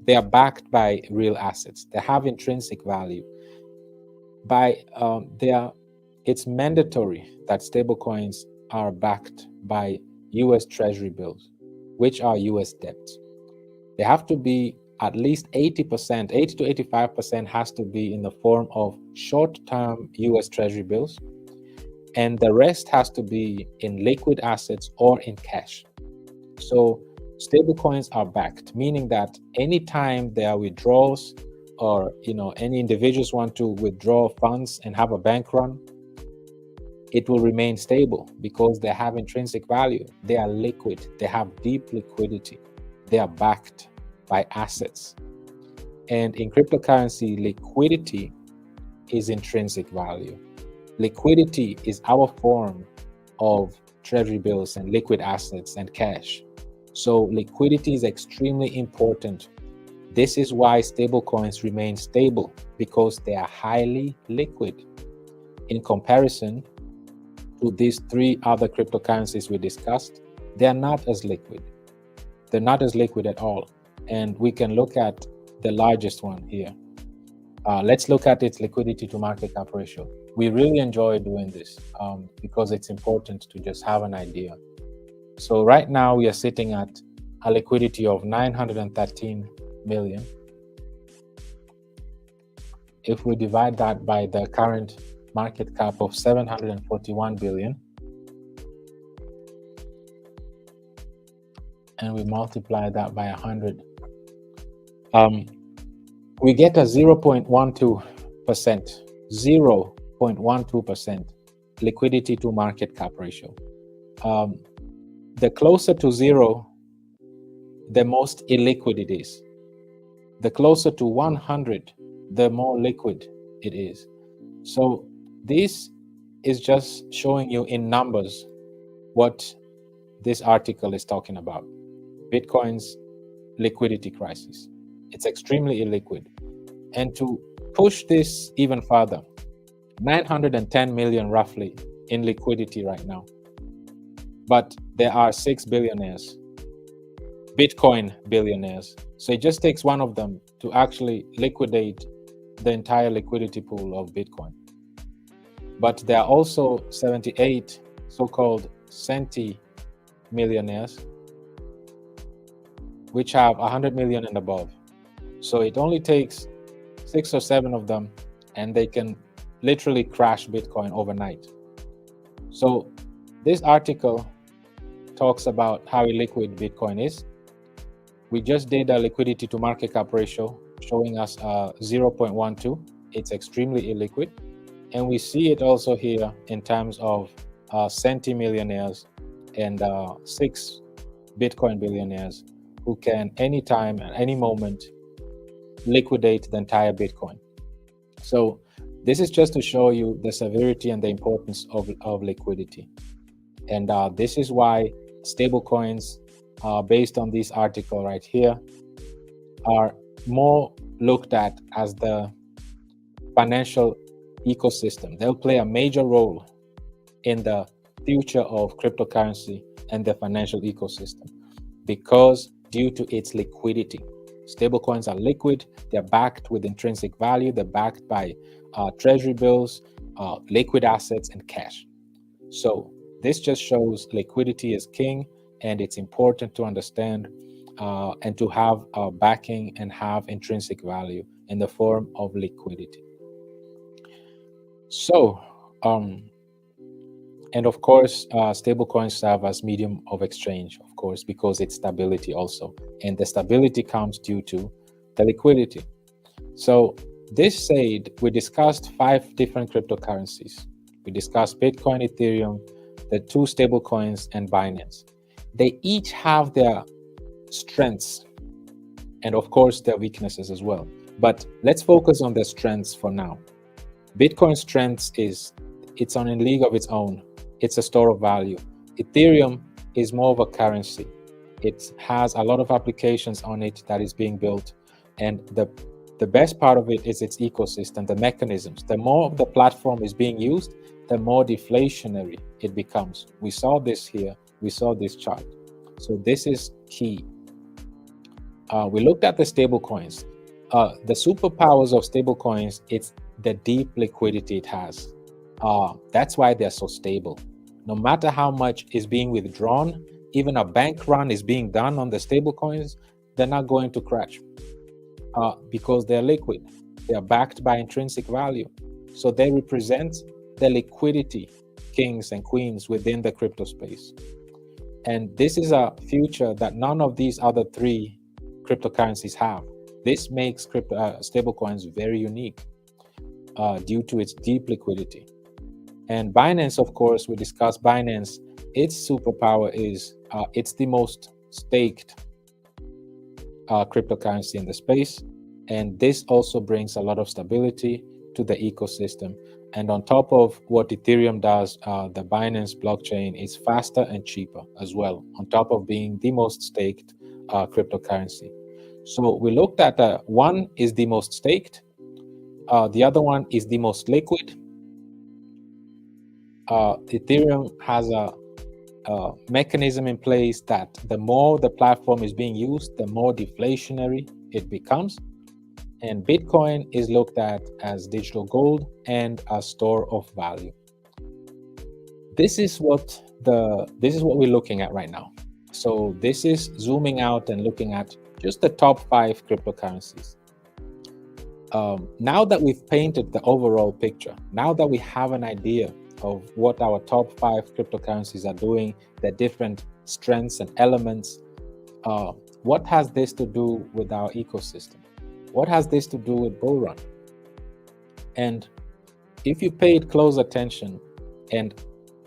They are backed by real assets. They have intrinsic value. It's mandatory that stablecoins are backed by US Treasury bills, which are US debts. They have to be at least 80%, 80 to 85% has to be in the form of short-term US Treasury bills, and the rest has to be in liquid assets or in cash. So stablecoins are backed, meaning that anytime there are withdrawals, or any individuals want to withdraw funds and have a bank run, it will remain stable because they have intrinsic value. They are liquid. They have deep liquidity. They are backed by assets. And in cryptocurrency, liquidity is intrinsic value. Liquidity is our form of treasury bills and liquid assets and cash. So liquidity is extremely important. This is why stablecoins remain stable, because they are highly liquid. In comparison to these three other cryptocurrencies we discussed, they are not as liquid. They're not as liquid at all. And we can look at the largest one here. Let's look at its liquidity to market cap ratio. We really enjoy doing this because it's important to just have an idea. So right now we are sitting at a liquidity of 913 million. If we divide that by the current market cap of 741 billion, and we multiply that by 100, we get a 0.12%, 0.12% liquidity to market cap ratio. The closer to zero, the most illiquid it is. The closer to 100, the more liquid it is. So this is just showing you in numbers what this article is talking about. Bitcoin's liquidity crisis. It's extremely illiquid. And to push this even further, 910 million roughly in liquidity right now. But there are 6 billionaires, Bitcoin billionaires. So it just takes one of them to actually liquidate the entire liquidity pool of Bitcoin. But there are also 78 so-called centi millionaires, which have 100 million and above. So it only takes 6 or 7 of them, and they can literally crash Bitcoin overnight. So this article talks about how illiquid Bitcoin is. We just did a liquidity to market cap ratio showing us 0.12. It's extremely illiquid. And we see it also here in terms of centi millionaires and 6 Bitcoin billionaires who can anytime and any moment liquidate the entire Bitcoin. So this is just to show you the severity and the importance of liquidity. And this is why stablecoins, based on this article right here, are more looked at as the financial ecosystem. They'll play a major role in the future of cryptocurrency and the financial ecosystem because due to its liquidity. Stablecoins are liquid, they're backed with intrinsic value, they're backed by treasury bills, liquid assets, and cash. So this just shows liquidity is king, and it's important to understand and to have backing and have intrinsic value in the form of liquidity. So, and of course, stablecoins serve as medium of exchange, of course, because it's stability also. And the stability comes due to the liquidity. So this said, we discussed 5 different cryptocurrencies. We discussed Bitcoin, Ethereum, the 2 stablecoins, and Binance. They each have their strengths and of course their weaknesses as well. But let's focus on their strengths for now. Bitcoin's strengths is it's on a league of its own. It's a store of value. Ethereum is more of a currency. It has a lot of applications on it that is being built. And the best part of it is its ecosystem, the mechanisms. The more the platform is being used, the more deflationary it becomes. We saw this here. We saw this chart. So this is key. We looked at the stable coins. The superpowers of stable coins, it's the deep liquidity it has. That's why they're so stable. No matter how much is being withdrawn, even a bank run is being done on the stable coins, they're not going to crash because they're liquid. They are backed by intrinsic value. So they represent the liquidity kings and queens within the crypto space. And this is a future that none of these other 3 cryptocurrencies have. This makes stablecoins very unique due to its deep liquidity. And Binance, of course, we discussed Binance. Its superpower is it's the most staked cryptocurrency in the space. And this also brings a lot of stability to the ecosystem. And on top of what Ethereum does, the Binance blockchain is faster and cheaper as well, on top of being the most staked cryptocurrency. So we looked at one is the most staked, the other one is the most liquid. Ethereum has a mechanism in place that the more the platform is being used, the more deflationary it becomes. And Bitcoin is looked at as digital gold and a store of value. This is what we're looking at right now. So this is zooming out and looking at just the top 5 cryptocurrencies. Now that we've painted the overall picture, now that we have an idea of what our top 5 cryptocurrencies are doing, their different strengths and elements, what has this to do with our ecosystem? What has this to do with Bullrun? And if you paid close attention and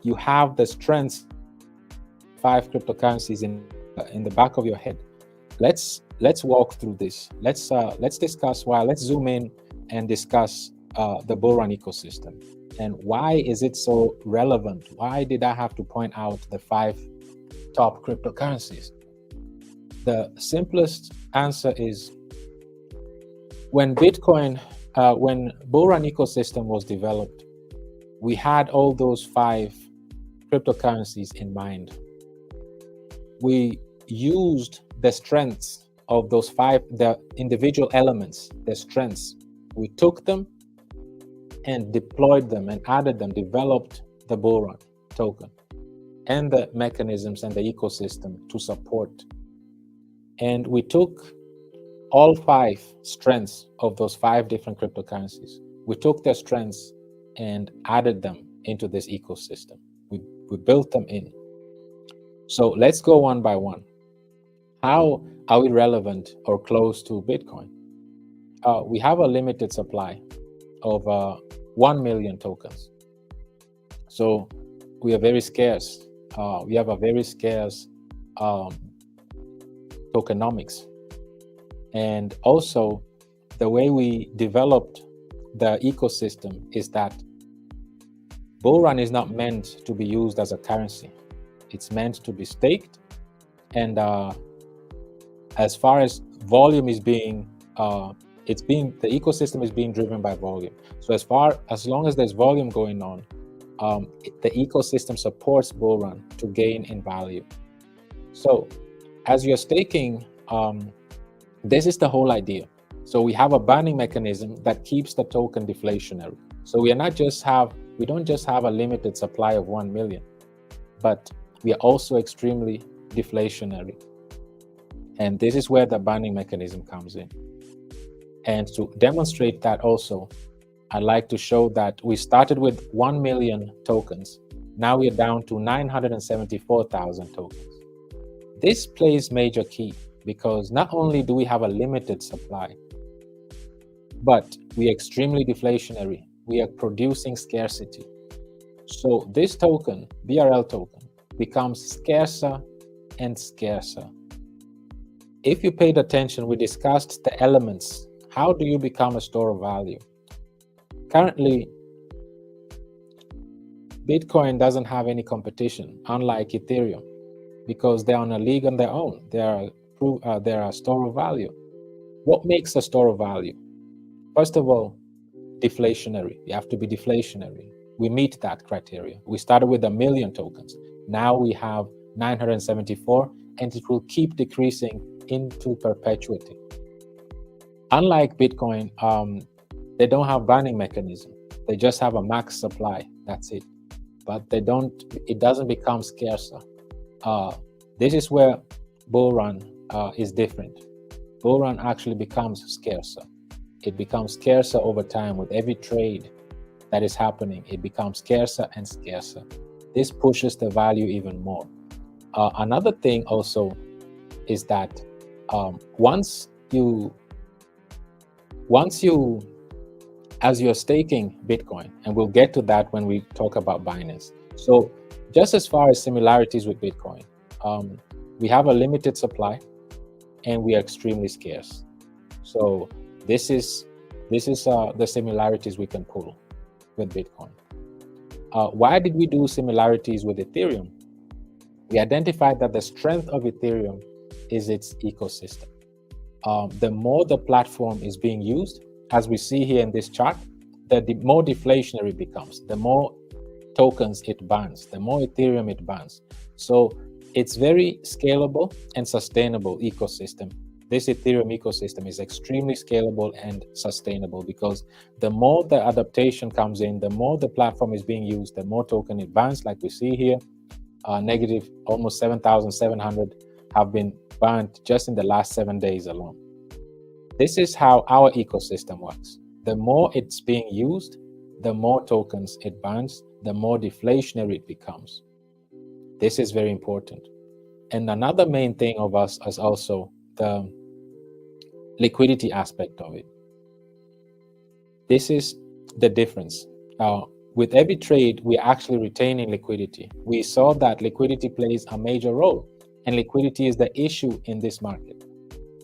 you have the strengths 5 cryptocurrencies in the back of your head, let's walk through this. Let's discuss why. Let's zoom in and discuss the Bullrun ecosystem and why is it so relevant? Why did I have to point out the 5 top cryptocurrencies? The simplest answer is when Bullrun ecosystem was developed, we had all those 5 cryptocurrencies in mind. We used the strengths of those 5, the individual elements, the strengths. We took them and deployed them and added them, developed the Bullrun token and the mechanisms and the ecosystem to support. And we took all 5 strengths of those 5 different cryptocurrencies. We took their strengths and added them into this ecosystem. We built them in. So let's go one by one. How are we relevant or close to Bitcoin? We have a limited supply of 1 million tokens. So we are very scarce. We have a very scarce tokenomics. And also, the way we developed the ecosystem is that Bullrun is not meant to be used as a currency. It's meant to be staked. And as far as volume is being the ecosystem is being driven by volume. So as long as there's volume going on, the ecosystem supports Bullrun to gain in value. So as you're staking, this is the whole idea. So we have a banning mechanism that keeps the token deflationary. So we don't just have a limited supply of 1 million, but we are also extremely deflationary. And this is where the banning mechanism comes in. And to demonstrate that also, I'd like to show that we started with 1 million tokens. Now we are down to 974,000 tokens. This plays major key because not only do we have a limited supply, but we are extremely deflationary. We are producing scarcity. So this token, BRL token, becomes scarcer and scarcer. If you paid attention, we discussed the elements. How do you become a store of value? Currently, Bitcoin doesn't have any competition, unlike Ethereum, because they're on a league on their own. They're a store of value. What makes a store of value? First of all, deflationary. You have to be deflationary. We meet that criteria. We started with 1 million tokens. Now we have 974, and it will keep decreasing into perpetuity. Unlike Bitcoin, they don't have banning mechanism. They just have a max supply. That's it. But it doesn't become scarcer. This is where Bullrun is different. Bullrun actually becomes scarcer. It becomes scarcer over time with every trade that is happening. It becomes scarcer and scarcer. This pushes the value even more. Another thing also is that once you, as you're staking Bitcoin, and we'll get to that when we talk about Binance. So just as far as similarities with Bitcoin, we have a limited supply and we are extremely scarce. So this is the similarities we can pull with Bitcoin. Why did we do similarities with Ethereum? We identified that the strength of Ethereum is its ecosystem. The more the platform is being used, as we see here in this chart, the more deflationary it becomes, the more tokens it bans, the more Ethereum it bans. So it's very scalable and sustainable ecosystem. This Ethereum ecosystem is extremely scalable and sustainable because the more the adaptation comes in, the more the platform is being used, the more token it bans, like we see here. Negative almost 7,700 have been banned just in the last 7 days alone. This is how our ecosystem works. The more it's being used, the more tokens it bans, the more deflationary it becomes. This is very important. And another main thing of us is also the liquidity aspect of it. This is the difference. With every trade, we're actually retaining liquidity. We saw that liquidity plays a major role, and liquidity is the issue in this market.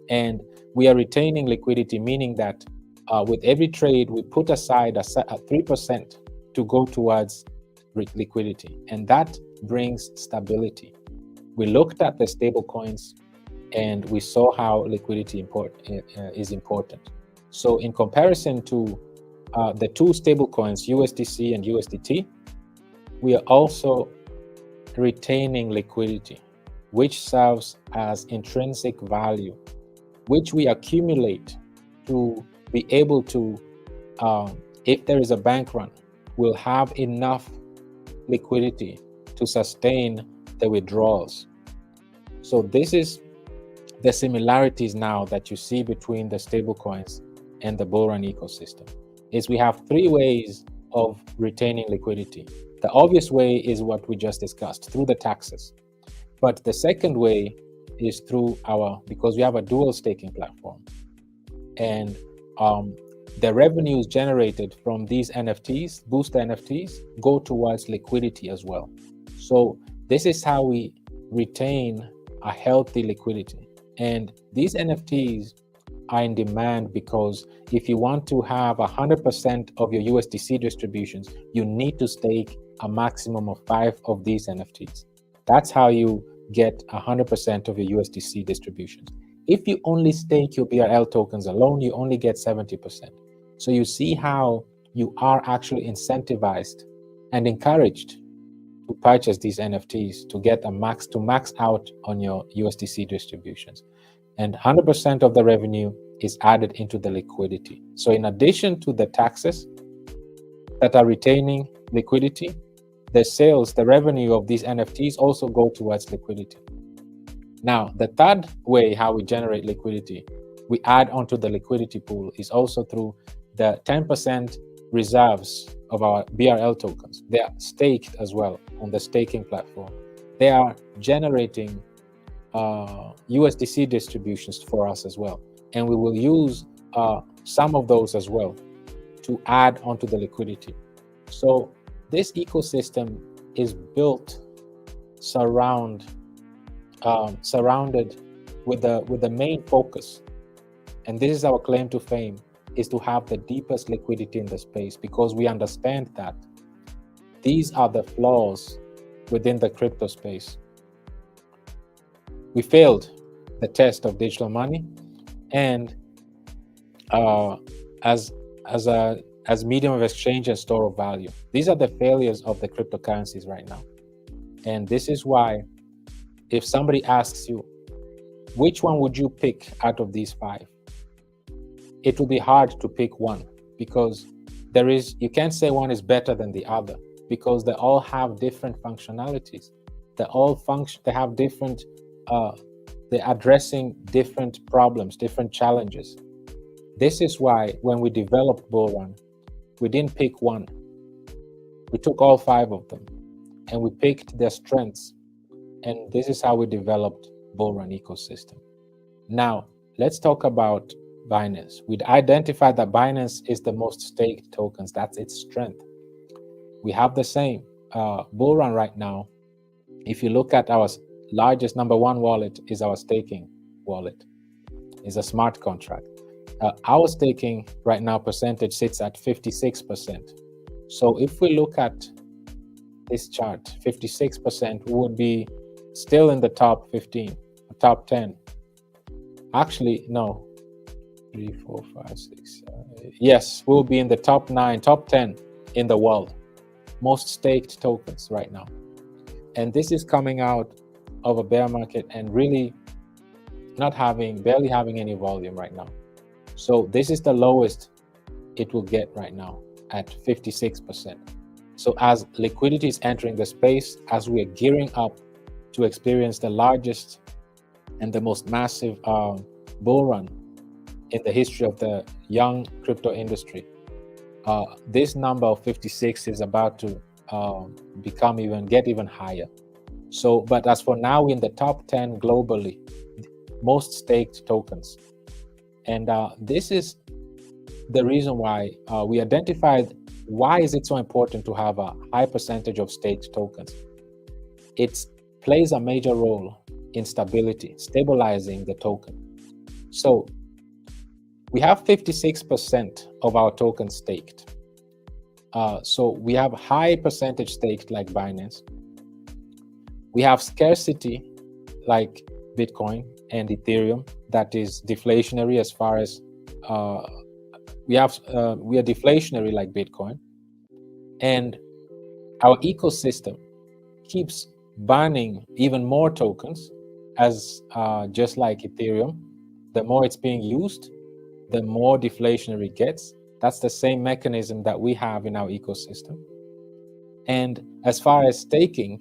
And we are retaining liquidity, meaning that with every trade, we put aside a 3% to go towards liquidity, and that brings stability. We looked at the stablecoins, and we saw how liquidity is important. So in comparison to the two stablecoins, USDC and USDT, we are also retaining liquidity, which serves as intrinsic value, which we accumulate to be able to, if there is a bank run, we'll have enough liquidity to sustain the withdrawals. So this is the similarities now that you see between the stablecoins and the Bullrun ecosystem. Is we have three ways of retaining liquidity. The obvious way is what we just discussed, through the taxes. But the second way is through because we have a dual staking platform. And the revenues generated from these NFTs, booster NFTs, go towards liquidity as well. So this is how we retain a healthy liquidity. And these NFTs are in demand because if you want to have 100% of your USDC distributions, you need to stake a maximum of 5 of these NFTs. That's how you get 100% of your USDC distributions. If you only stake your BRL tokens alone, you only get 70%. So you see how you are actually incentivized and encouraged to purchase these NFTs to get to max out on your USDC distributions. And 100% of the revenue is added into the liquidity. So in addition to the taxes that are retaining liquidity, the revenue of these NFTs also go towards liquidity. Now, the third way how we generate liquidity, we add onto the liquidity pool, is also through the 10% reserves of our BRL tokens. They are staked as well on the staking platform. They are generating USDC distributions for us as well. And we will use some of those as well to add onto the liquidity. So this ecosystem is built surrounded with the main focus, and this is our claim to fame, is to have the deepest liquidity in the space, because we understand that these are the flaws within the crypto space. We failed the test of digital money, and as medium of exchange and store of value. These are the failures of the cryptocurrencies right now. And this is why, if somebody asks you, which one would you pick out of these 5? It will be hard to pick one, because you can't say one is better than the other, because they all have different functionalities. They have different, they're addressing different problems, different challenges. This is why when we developed Bullrun, we didn't pick one. We took all 5 of them and we picked their strengths. And this is how we developed Bullrun ecosystem. Now, let's talk about Binance. We'd identified that Binance is the most staked tokens. That's its strength. We have the same. Bullrun right now, if you look at our largest number 1 wallet, is our staking wallet. It's a smart contract. Our staking right now percentage sits at 56%. So if we look at this chart, 56% would be still in the top 15, top 10. Actually, no. 3, 4, 5, 6, 7, 8. Yes, we'll be in the top 9, top 10 in the world. Most staked tokens right now. And this is coming out of a bear market and really barely having any volume right now. So this is the lowest it will get right now at 56%. So as liquidity is entering the space, as we are gearing up to experience the largest and the most massive bull run in the history of the young crypto industry, this number of 56 is about to get even higher. So, but as for now, we're in the top 10 globally, most staked tokens. And this is the reason why we identified why is it so important to have a high percentage of staked tokens. It plays a major role in stabilizing the token. So we have 56% of our tokens staked. So we have high percentage staked like Binance. We have scarcity like Bitcoin and Ethereum that is deflationary, as far as we are deflationary like Bitcoin. And our ecosystem keeps burning even more tokens, as just like Ethereum. The more it's being used, the more deflationary it gets. That's the same mechanism that we have in our ecosystem. And as far as staking,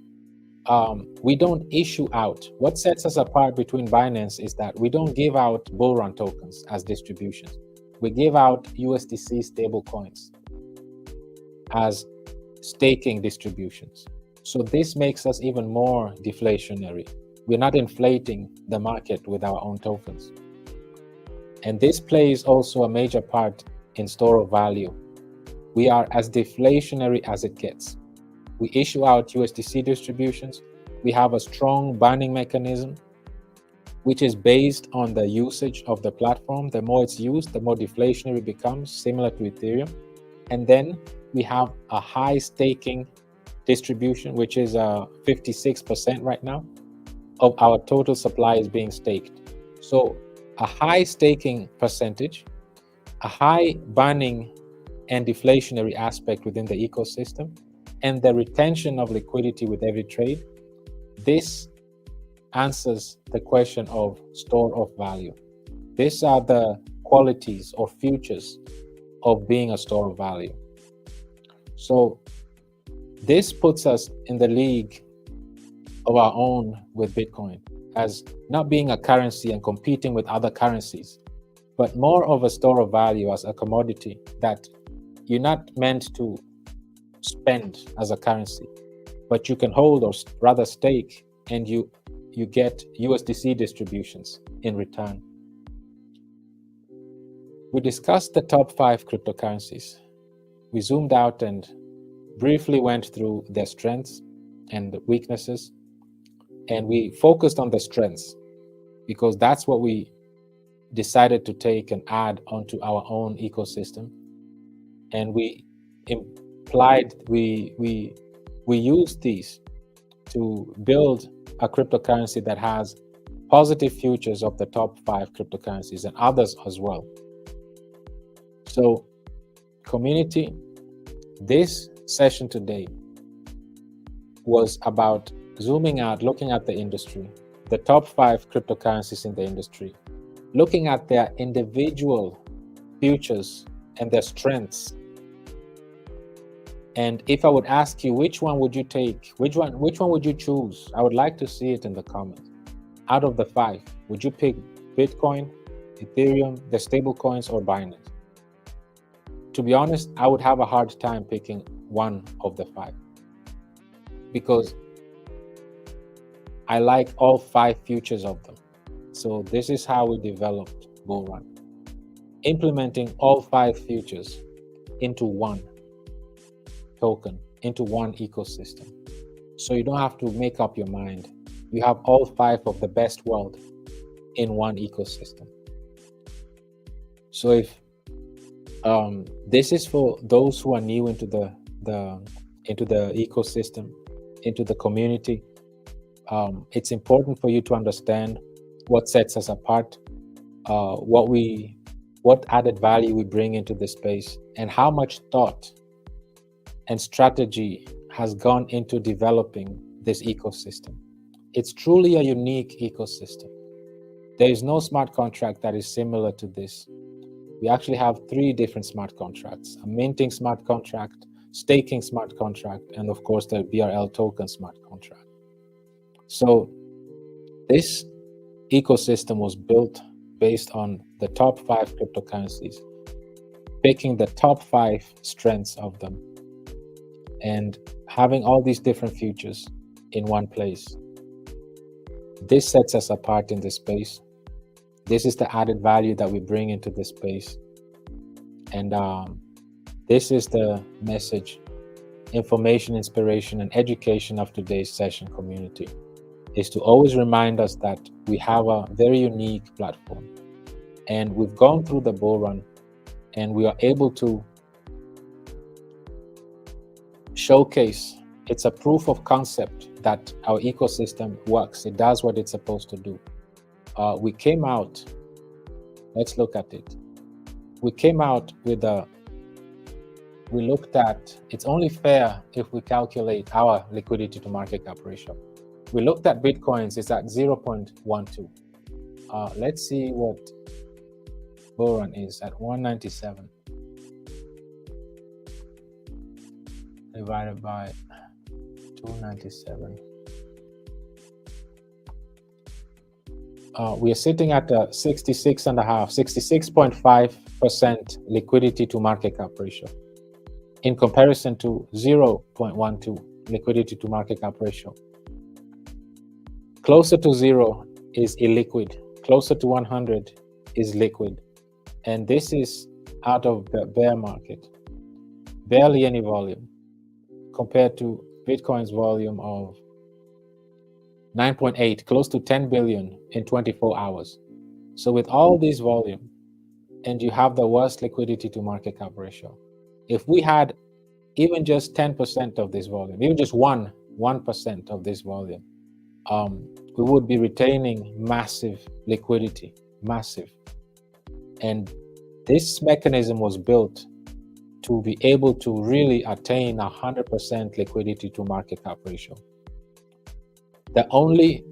we don't issue out. What sets us apart between Binance is that we don't give out Bullrun tokens as distributions. We give out USDC stablecoins as staking distributions. So this makes us even more deflationary. We're not inflating the market with our own tokens. And this plays also a major part in store of value. We are as deflationary as it gets. We issue out USDC distributions. We have a strong burning mechanism, which is based on the usage of the platform. The more it's used, the more deflationary it becomes, similar to Ethereum. And then we have a high staking distribution, which is 56% right now of our total supply is being staked. So a high staking percentage, a high burning and deflationary aspect within the ecosystem, and the retention of liquidity with every trade, this answers the question of store of value. These are the qualities or features of being a store of value. So this puts us in the league of our own with Bitcoin, as not being a currency and competing with other currencies, but more of a store of value as a commodity that you're not meant to spend as a currency, but you can hold or rather stake, and you get USDC distributions in return. We discussed the top 5 cryptocurrencies. We zoomed out and briefly went through their strengths and weaknesses, and we focused on the strengths because that's what we decided to take and add onto our own ecosystem. And we implied we used these to build a cryptocurrency that has positive futures of the top 5 cryptocurrencies and others as well. So, community, this session today was about zooming out, looking at the industry, the top 5 cryptocurrencies in the industry, looking at their individual futures and their strengths. And if I would ask you, which one would you take? Which one would you choose? I would like to see it in the comments. Out of the 5, would you pick Bitcoin, Ethereum, the stablecoins, or Binance? To be honest, I would have a hard time picking one of the 5 because I like all 5 futures of them. So this is how we developed Bullrun, implementing all 5 futures into one token, into one ecosystem. So you don't have to make up your mind. You have all 5 of the best world in one ecosystem. So if this is for those who are new into the ecosystem, into the community, it's important for you to understand what sets us apart, what added value we bring into the space, and how much thought and strategy has gone into developing this ecosystem. It's truly a unique ecosystem. There is no smart contract that is similar to this. We actually have 3 different smart contracts: a minting smart contract, staking smart contract, and of course the BRL token smart contract. So this ecosystem was built based on the top 5 cryptocurrencies, picking the top 5 strengths of them, and having all these different futures in one place. This sets us apart in this space. This is the added value that we bring into this space. And this is the message, information, inspiration, and education of today's session, community, is to always remind us that we have a very unique platform. And we've gone through the bull run, and we are able to showcase it's a proof of concept that our ecosystem works. It does what it's supposed to do. We came out, let's look at it. We came out with we looked at, it's only fair if we calculate our liquidity to market cap ratio. We looked at Bitcoins, it's at 0.12. Let's see what Bullrun is at 197. Divided by 297. We are sitting at a 66.5% liquidity to market cap ratio in comparison to 0.12 liquidity to market cap ratio. Closer to 0 is illiquid, closer to 100 is liquid. And this is out of the bear market, barely any volume, compared to Bitcoin's volume of 9.8, close to 10 billion in 24 hours. So with all this volume, and you have the worst liquidity to market cap ratio, if we had even just 10% of this volume, even just 1% of this volume, we would be retaining massive liquidity, massive. And this mechanism was built to be able to really attain 100% liquidity to market cap ratio. The only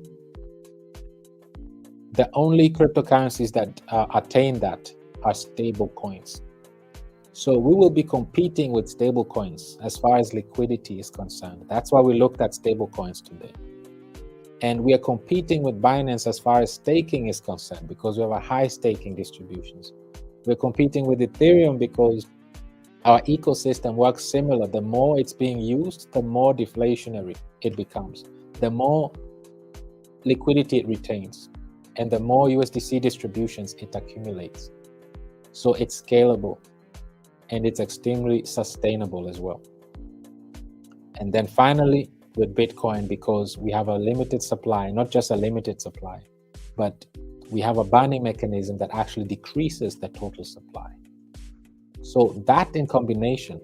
cryptocurrencies that attain that are stable coins. So we will be competing with stable coins as far as liquidity is concerned. That's why we looked at stable coins today. And we are competing with Binance as far as staking is concerned because we have a high staking distributions. We're competing with Ethereum because our ecosystem works similar. The more it's being used, the more deflationary it becomes, the more liquidity it retains, and the more USDC distributions it accumulates. So it's scalable and it's extremely sustainable as well. And then finally, with Bitcoin, because we have a limited supply, not just a limited supply, but we have a banning mechanism that actually decreases the total supply. So that in combination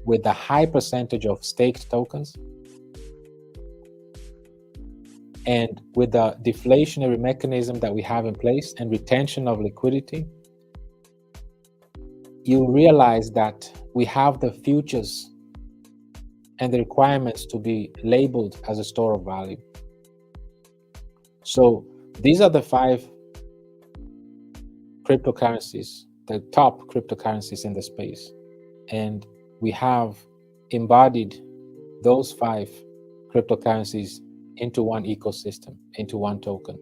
with the high percentage of staked tokens and with the deflationary mechanism that we have in place and retention of liquidity, you realize that we have the futures and the requirements to be labeled as a store of value. So these are the 5 cryptocurrencies, the top cryptocurrencies in the space. And we have embodied those 5 cryptocurrencies into one ecosystem, into one token,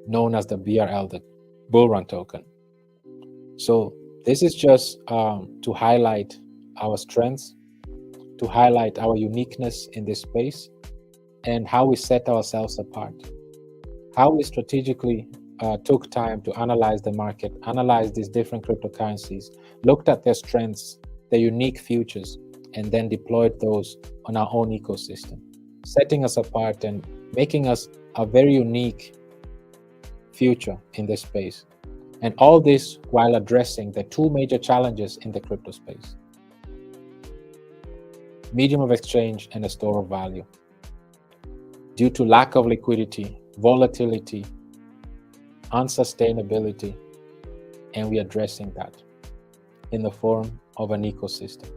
known as the BRL, the Bullrun token. So this is just to highlight our strengths, to highlight our uniqueness in this space, and how we set ourselves apart, how we strategically took time to analyze the market, analyze these different cryptocurrencies, looked at their strengths, their unique futures, and then deployed those on our own ecosystem, setting us apart and making us a very unique future in this space. And all this while addressing the 2 major challenges in the crypto space: medium of exchange and a store of value. Due to lack of liquidity, volatility, unsustainability, and we're addressing that in the form of an ecosystem.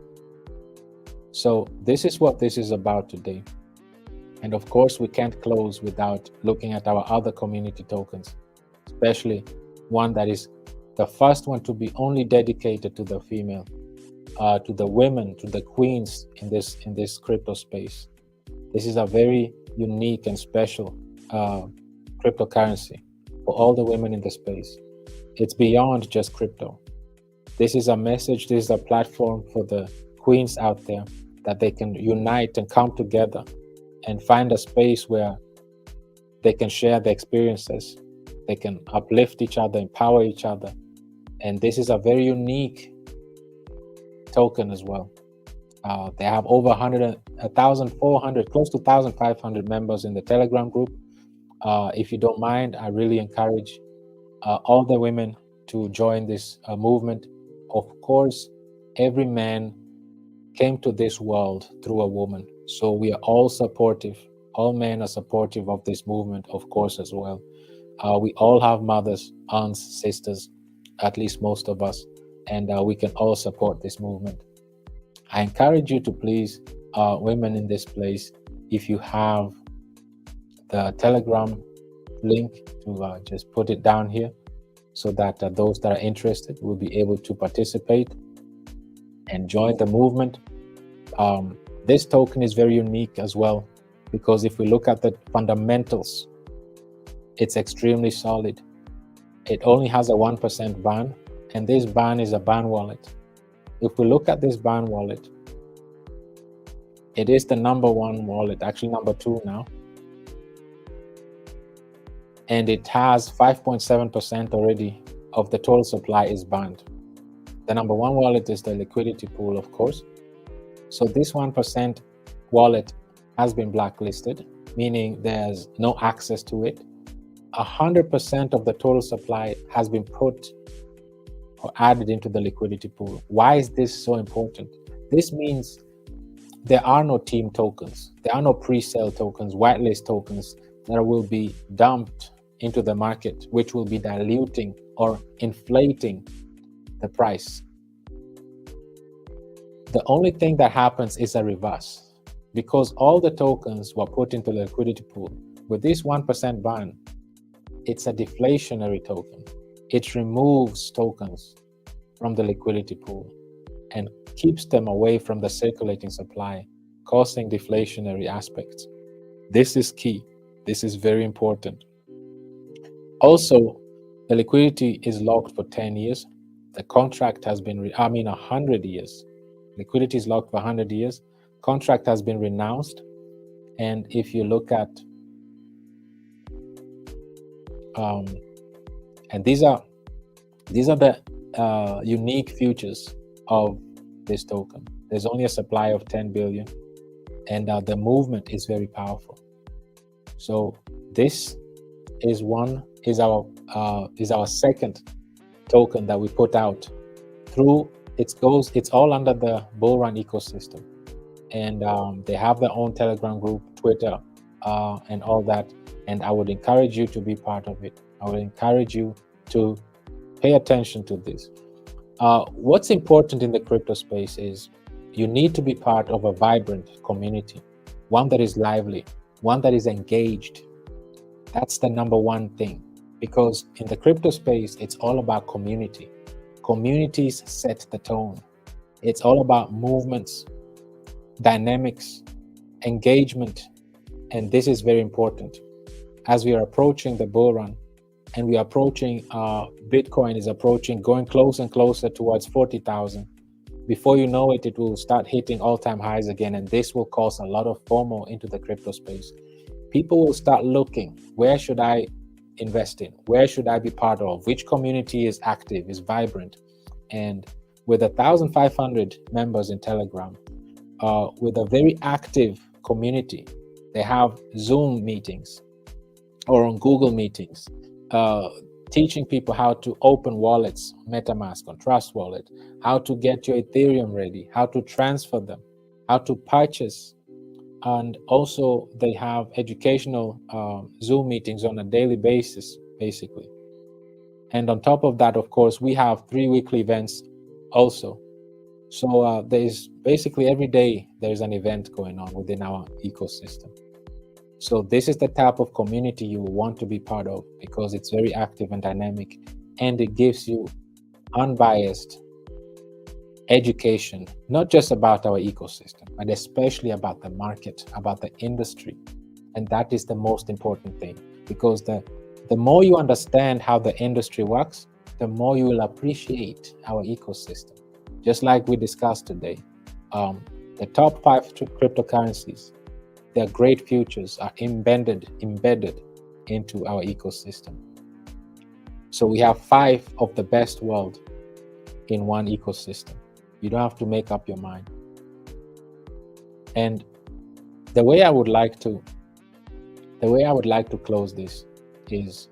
So this is what this is about today. And of course, we can't close without looking at our other community tokens, especially one that is the first one to be only dedicated to the female, to the women, to the queens in this crypto space. This is a very unique and special cryptocurrency for all the women in the space. It's beyond just crypto. This is a message, this is a platform for the queens out there that they can unite and come together and find a space where they can share their experiences, they can uplift each other, empower each other. And this is a very unique token as well. They have over 1,400, close to 1,500 members in the Telegram group. If you don't mind, I really encourage all the women to join this movement. Of course, every man came to this world through a woman. So we are all supportive. All men are supportive of this movement, of course, as well. We all have mothers, aunts, sisters, at least most of us, and we can all support this movement. I encourage you to please, women in this place, if you have the Telegram link, to just put it down here so that those that are interested will be able to participate and join the movement. This token is very unique as well, because if we look at the fundamentals, it's extremely solid. It only has a 1% ban, and this ban is a ban wallet. If we look at this ban wallet, it is the #1 wallet, actually #2 now. And it has 5.7% already of the total supply is banned. The #1 wallet is the liquidity pool, of course. So this 1% wallet has been blacklisted, meaning there's no access to it. 100% of the total supply has been put or added into the liquidity pool. Why is this so important? This means there are no team tokens. There are no pre-sale tokens, whitelist tokens that will be dumped into the market, which will be diluting or inflating the price. The only thing that happens is a reverse, because all the tokens were put into the liquidity pool. With this 1% ban, it's a deflationary token. It removes tokens from the liquidity pool and keeps them away from the circulating supply, causing deflationary aspects. This is key. This is very important. Also, the liquidity is locked for 10 years. The contract has been, 100 years. Liquidity is locked for 100 years. Contract has been renounced. And if you look at, and these are the unique features of this token. There's only a supply of 10 billion, and the movement is very powerful. So this is our second token that we put out through. It's all under the Bullrun ecosystem, and they have their own Telegram group, Twitter, and all that. And I would encourage you to be part of it. I would encourage you to pay attention to this. What's important in the crypto space is you need to be part of a vibrant community, one that is lively, one that is engaged. That's the number one thing, because in the crypto space, it's all about community. Communities set the tone. It's all about movements, dynamics, engagement, and this is very important. As we are approaching the bull run, and we are approaching, Bitcoin is approaching, going closer and closer towards 40,000. Before you know it, it will start hitting all-time highs again, and this will cause a lot of FOMO into the crypto space. People will start looking, where should I invest in? Where should I be part of? Which community is active, is vibrant? And with 1,500 members in Telegram, with a very active community, they have Zoom meetings or on Google meetings, teaching people how to open wallets, MetaMask on Trust Wallet, how to get your Ethereum ready, how to transfer them, how to purchase. And also they have educational Zoom meetings on a daily basis, basically. And on top of that, of course, we have 3 weekly events also. So there's basically every day there's an event going on within our ecosystem. So this is the type of community you want to be part of, because it's very active and dynamic, and it gives you unbiased education, not just about our ecosystem, but especially about the market, about the industry. And that is the most important thing, because the more you understand how the industry works, the more you will appreciate our ecosystem. Just like we discussed today, the top 5 cryptocurrencies, their great futures are embedded into our ecosystem. So we have 5 of the best world in one ecosystem. You don't have to make up your mind. And the way I would like to close this is,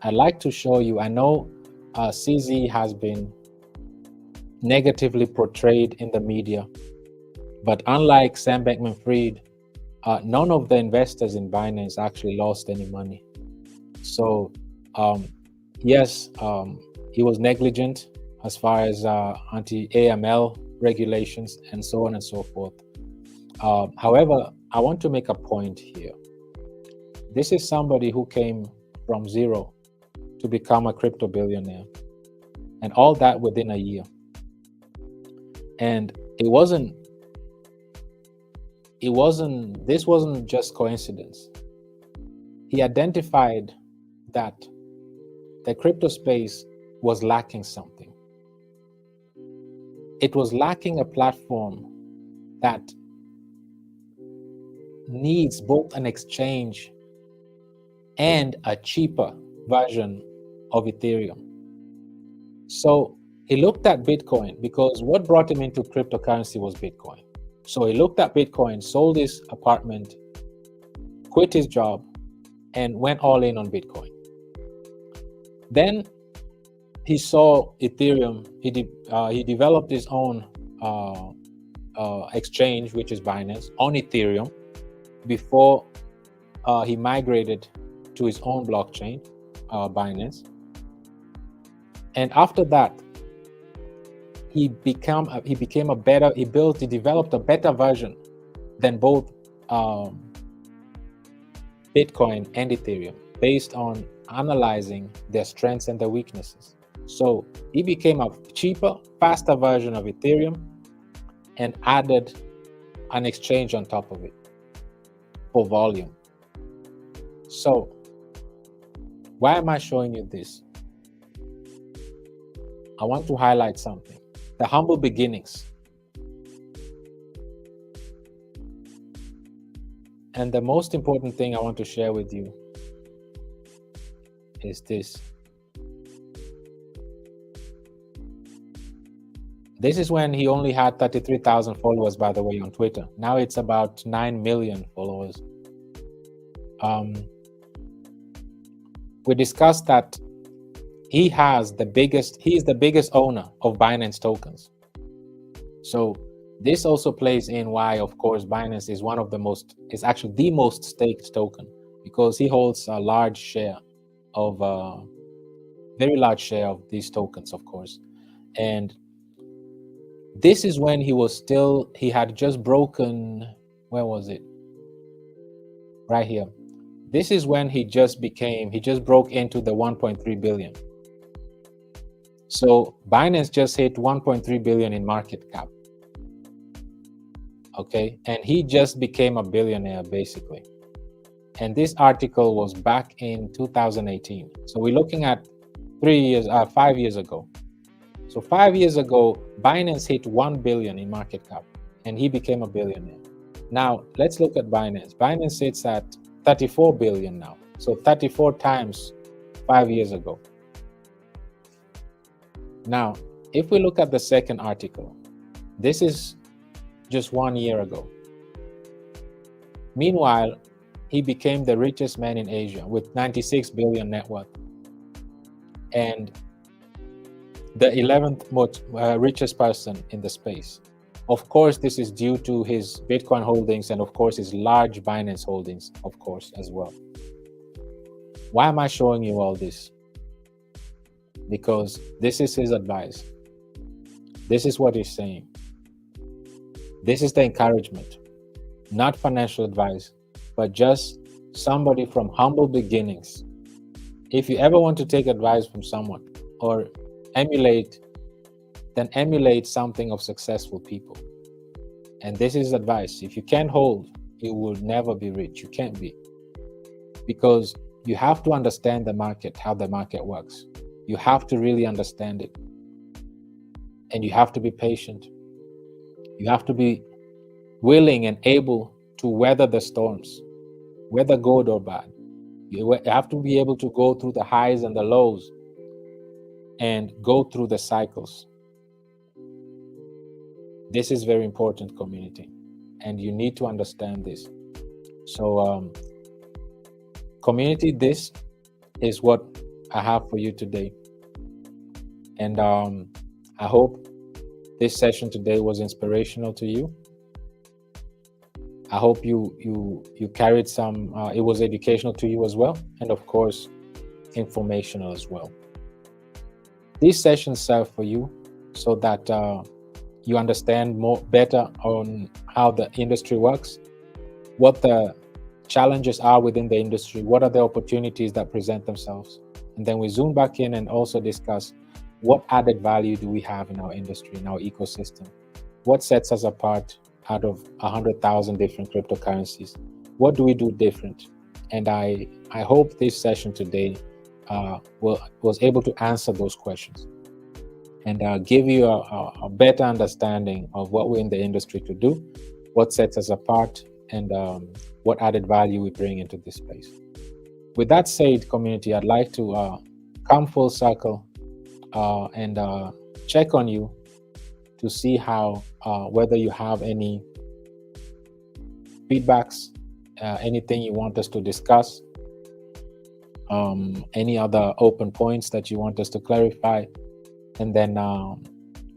I'd like to show you, I know CZ has been negatively portrayed in the media, but unlike Sam Bankman-Fried, none of the investors in Binance actually lost any money. So yes, he was negligent as far as anti-AML regulations and so on and so forth. However, I want to make a point here. This is somebody who came from zero to become a crypto billionaire, and all that within a year. And this wasn't just coincidence. He identified that the crypto space was lacking something. It was lacking a platform that needs both an exchange and a cheaper version of Ethereum. So he looked at Bitcoin, because what brought him into cryptocurrency was Bitcoin. So he looked at Bitcoin, sold his apartment, quit his job, and went all in on Bitcoin. Then he saw Ethereum. He developed his own exchange, which is Binance, on Ethereum before he migrated to his own blockchain. Binance. And after that, he developed a better version than both Bitcoin and Ethereum, based on analyzing their strengths and their weaknesses. So he became a cheaper, faster version of Ethereum and added an exchange on top of it for volume. So why am I showing you this? I want to highlight something: the humble beginnings. And the most important thing I want to share with you is this. This is when he only had 33,000 followers, by the way, on Twitter. Now it's about 9 million followers. We discussed that he is the biggest owner of Binance tokens. So this also plays in why, of course, Binance is actually the most staked token, because he holds a very large share of these tokens, of course. And this is when he had just broken, where was it? Right here. This is when he just broke into the 1.3 billion. So Binance just hit 1.3 billion in market cap. Okay, and he just became a billionaire basically. And this article was back in 2018. So we're looking at 5 years ago. So 5 years ago, Binance hit 1 billion in market cap and he became a billionaire. Now let's look at Binance. Binance sits at 34 billion now. So 34 times 5 years ago. Now, if we look at the second article, this is just 1 year ago. Meanwhile, he became the richest man in Asia with 96 billion net worth and the 11th most richest person in the space. Of course, this is due to his Bitcoin holdings and of course his large Binance holdings, of course, as well. Why am I showing you all this? Because this is his advice. This is what he's saying. This is the encouragement, not financial advice, but just somebody from humble beginnings. If you ever want to take advice from someone or emulate something of successful people. And this is advice. If you can't hold, you will never be rich. You can't be. Because you have to understand the market, how the market works. You have to really understand it. And you have to be patient. You have to be willing and able to weather the storms, whether good or bad. You have to be able to go through the highs and the lows and go through the cycles. This is very important, community, and you need to understand this. So, community, this is what I have for you today. And I hope this session today was inspirational to you. I hope you carried some, it was educational to you as well, and of course, informational as well. These sessions serve for you so that you understand better on how the industry works, what the challenges are within the industry, what are the opportunities that present themselves. And then we zoom back in and also discuss what added value do we have in our industry, in our ecosystem? What sets us apart out of 100,000 different cryptocurrencies? What do we do different? And I hope this session today was able to answer those questions and give you a better understanding of what we're in the industry to do, what sets us apart, and what added value we bring into this space. With that said, community, I'd like to come full circle and check on you to see how whether you have any feedbacks, anything you want us to discuss, any other open points that you want us to clarify. And then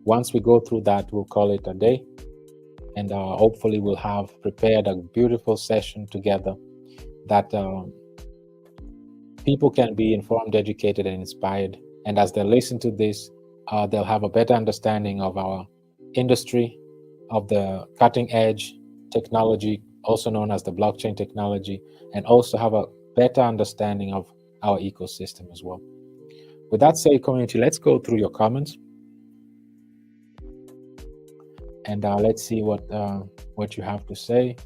once we go through that, we'll call it a day. And hopefully we'll have prepared a beautiful session together that people can be informed, educated, and inspired. And as they listen to this, they'll have a better understanding of our industry, of the cutting edge technology, also known as the blockchain technology, and also have a better understanding of our ecosystem as well. With that said, community, let's go through your comments, and let's see what you have to say.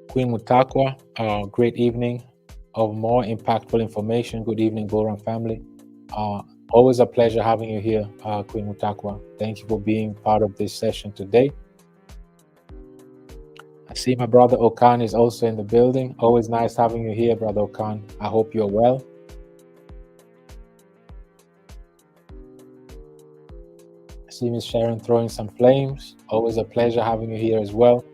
Queen Mutakwa, great evening of more impactful information. Good evening, Bullrun family. Always a pleasure having you here, Queen Mutakwa. Thank you for being part of this session today. I see my brother Okan is also in the building. Always nice having you here, brother Okan. I hope you're well. I see Miss Sharon throwing some flames. Always a pleasure having you here as well.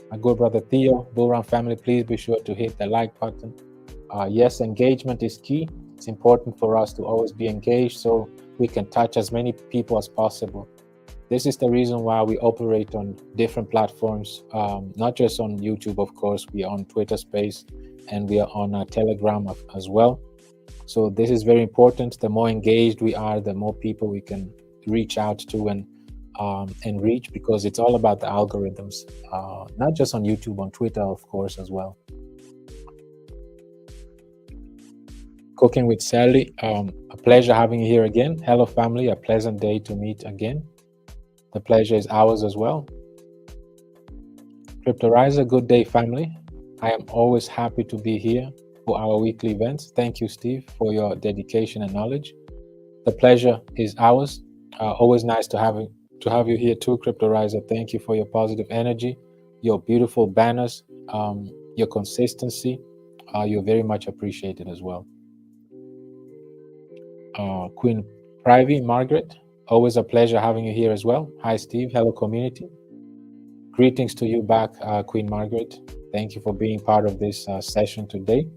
My good brother Theo, Bullrun family, please be sure to hit the like button. Yes, engagement is key. It's important for us to always be engaged so we can touch as many people as possible. This is the reason why we operate on different platforms, not just on YouTube, of course. We are on Twitter Space and we are on Telegram as well. So this is very important. The more engaged we are, the more people we can reach out to and reach, because it's all about the algorithms, not just on YouTube, on Twitter, of course, as well. Cooking with Sally, a pleasure having you here again. Hello, family, a pleasant day to meet again. The pleasure is ours as well. Cryptorizer, good day, family. I am always happy to be here for our weekly events. Thank you, Steve, for your dedication and knowledge. The pleasure is ours. Always nice to have you here too, Cryptorizer. Thank you for your positive energy, your beautiful banners, your consistency. You're very much appreciated as well. Queen Privy Margaret, always a pleasure having you here as well. Hi, Steve. Hello, community. Greetings to you back, Queen Margaret. Thank you for being part of this session today.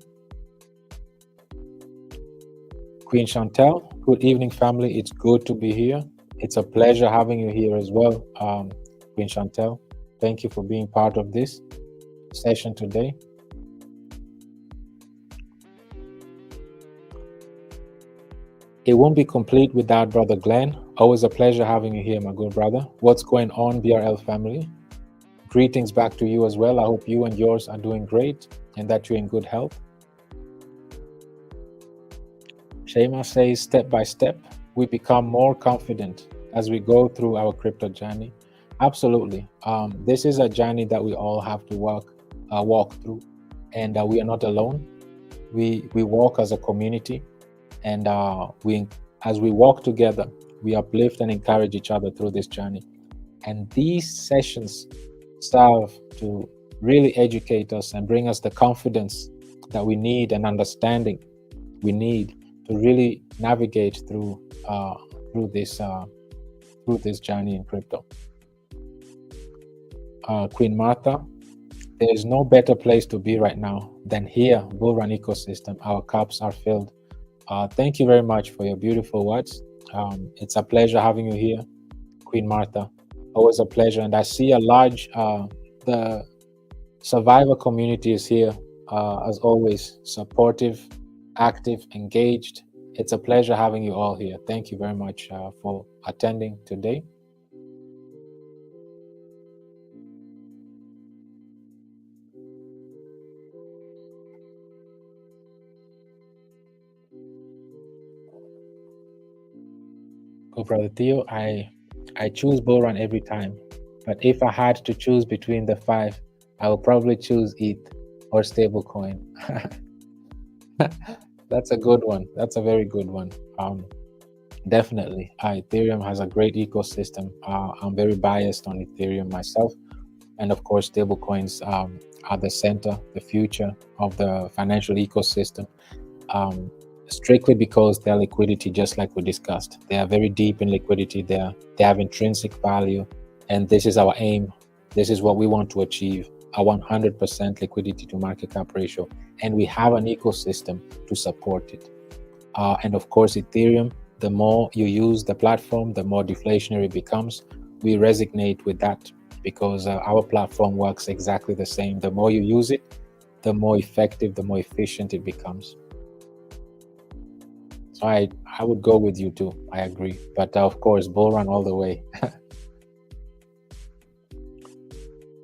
Queen Chantel, good evening, family. It's good to be here. It's a pleasure having you here as well, Queen Chantel. Thank you for being part of this session today. It won't be complete without Brother Glenn. Always a pleasure having you here, my good brother. What's going on, BRL family? Greetings back to you as well. I hope you and yours are doing great and that you're in good health. Shema says, step by step, we become more confident as we go through our crypto journey. Absolutely. This is a journey that we all have to walk through, and we are not alone. We walk as a community, and as we walk together, we uplift and encourage each other through this journey. And these sessions serve to really educate us and bring us the confidence that we need and understanding we need to really navigate through this journey in crypto. Queen Martha, there is no better place to be right now than here, Bullrun ecosystem. Our cups are filled. Thank you very much for your beautiful words. It's a pleasure having you here, Queen Martha. Always a pleasure. And I see a large, the survivor community is here, as always, supportive, active, engaged. It's a pleasure having you all here. Thank you very much for attending today. Go, Brother Theo. I choose Bullrun every time, but if I had to choose between the 5, I will probably choose ETH or Stablecoin. That's a good one. That's a very good one. Definitely, Ethereum has a great ecosystem. I'm very biased on Ethereum myself, and of course, stablecoins are the center, the future of the financial ecosystem. Strictly because their liquidity, just like we discussed, they are very deep in liquidity. They have intrinsic value, and this is our aim. This is what we want to achieve: a 100% liquidity to market cap ratio, and we have an ecosystem to support it. And of course, Ethereum, the more you use the platform, the more deflationary it becomes. We resonate with that because our platform works exactly the same. The more you use it, the more effective, the more efficient it becomes. So I would go with you too. I agree. But of course, Bullrun all the way.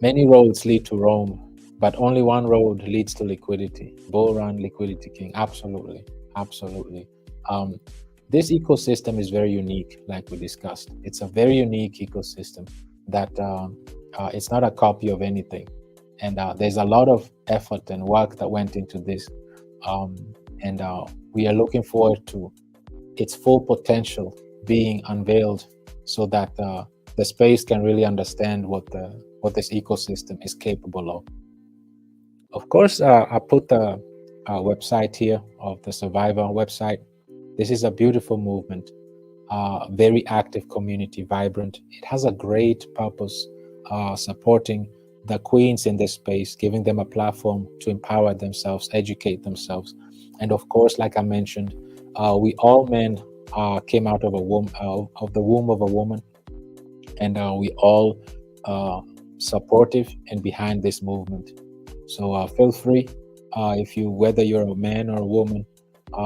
Many roads lead to Rome, but only one road leads to liquidity. Bullrun, Liquidity King. Absolutely. Absolutely. This ecosystem is very unique, like we discussed. It's a very unique ecosystem that it's not a copy of anything. And there's a lot of effort and work that went into this. And we are looking forward to its full potential being unveiled so that the space can really understand what this ecosystem is capable of. Of course, I put the website here of the Survivor website. This is a beautiful movement, very active community, vibrant. It has a great purpose, supporting the queens in this space, giving them a platform to empower themselves, educate themselves. And of course, like I mentioned, we all men came out of a womb, of the womb of a woman, and we all supportive and behind this movement. So feel free, if you, whether you're a man or a woman,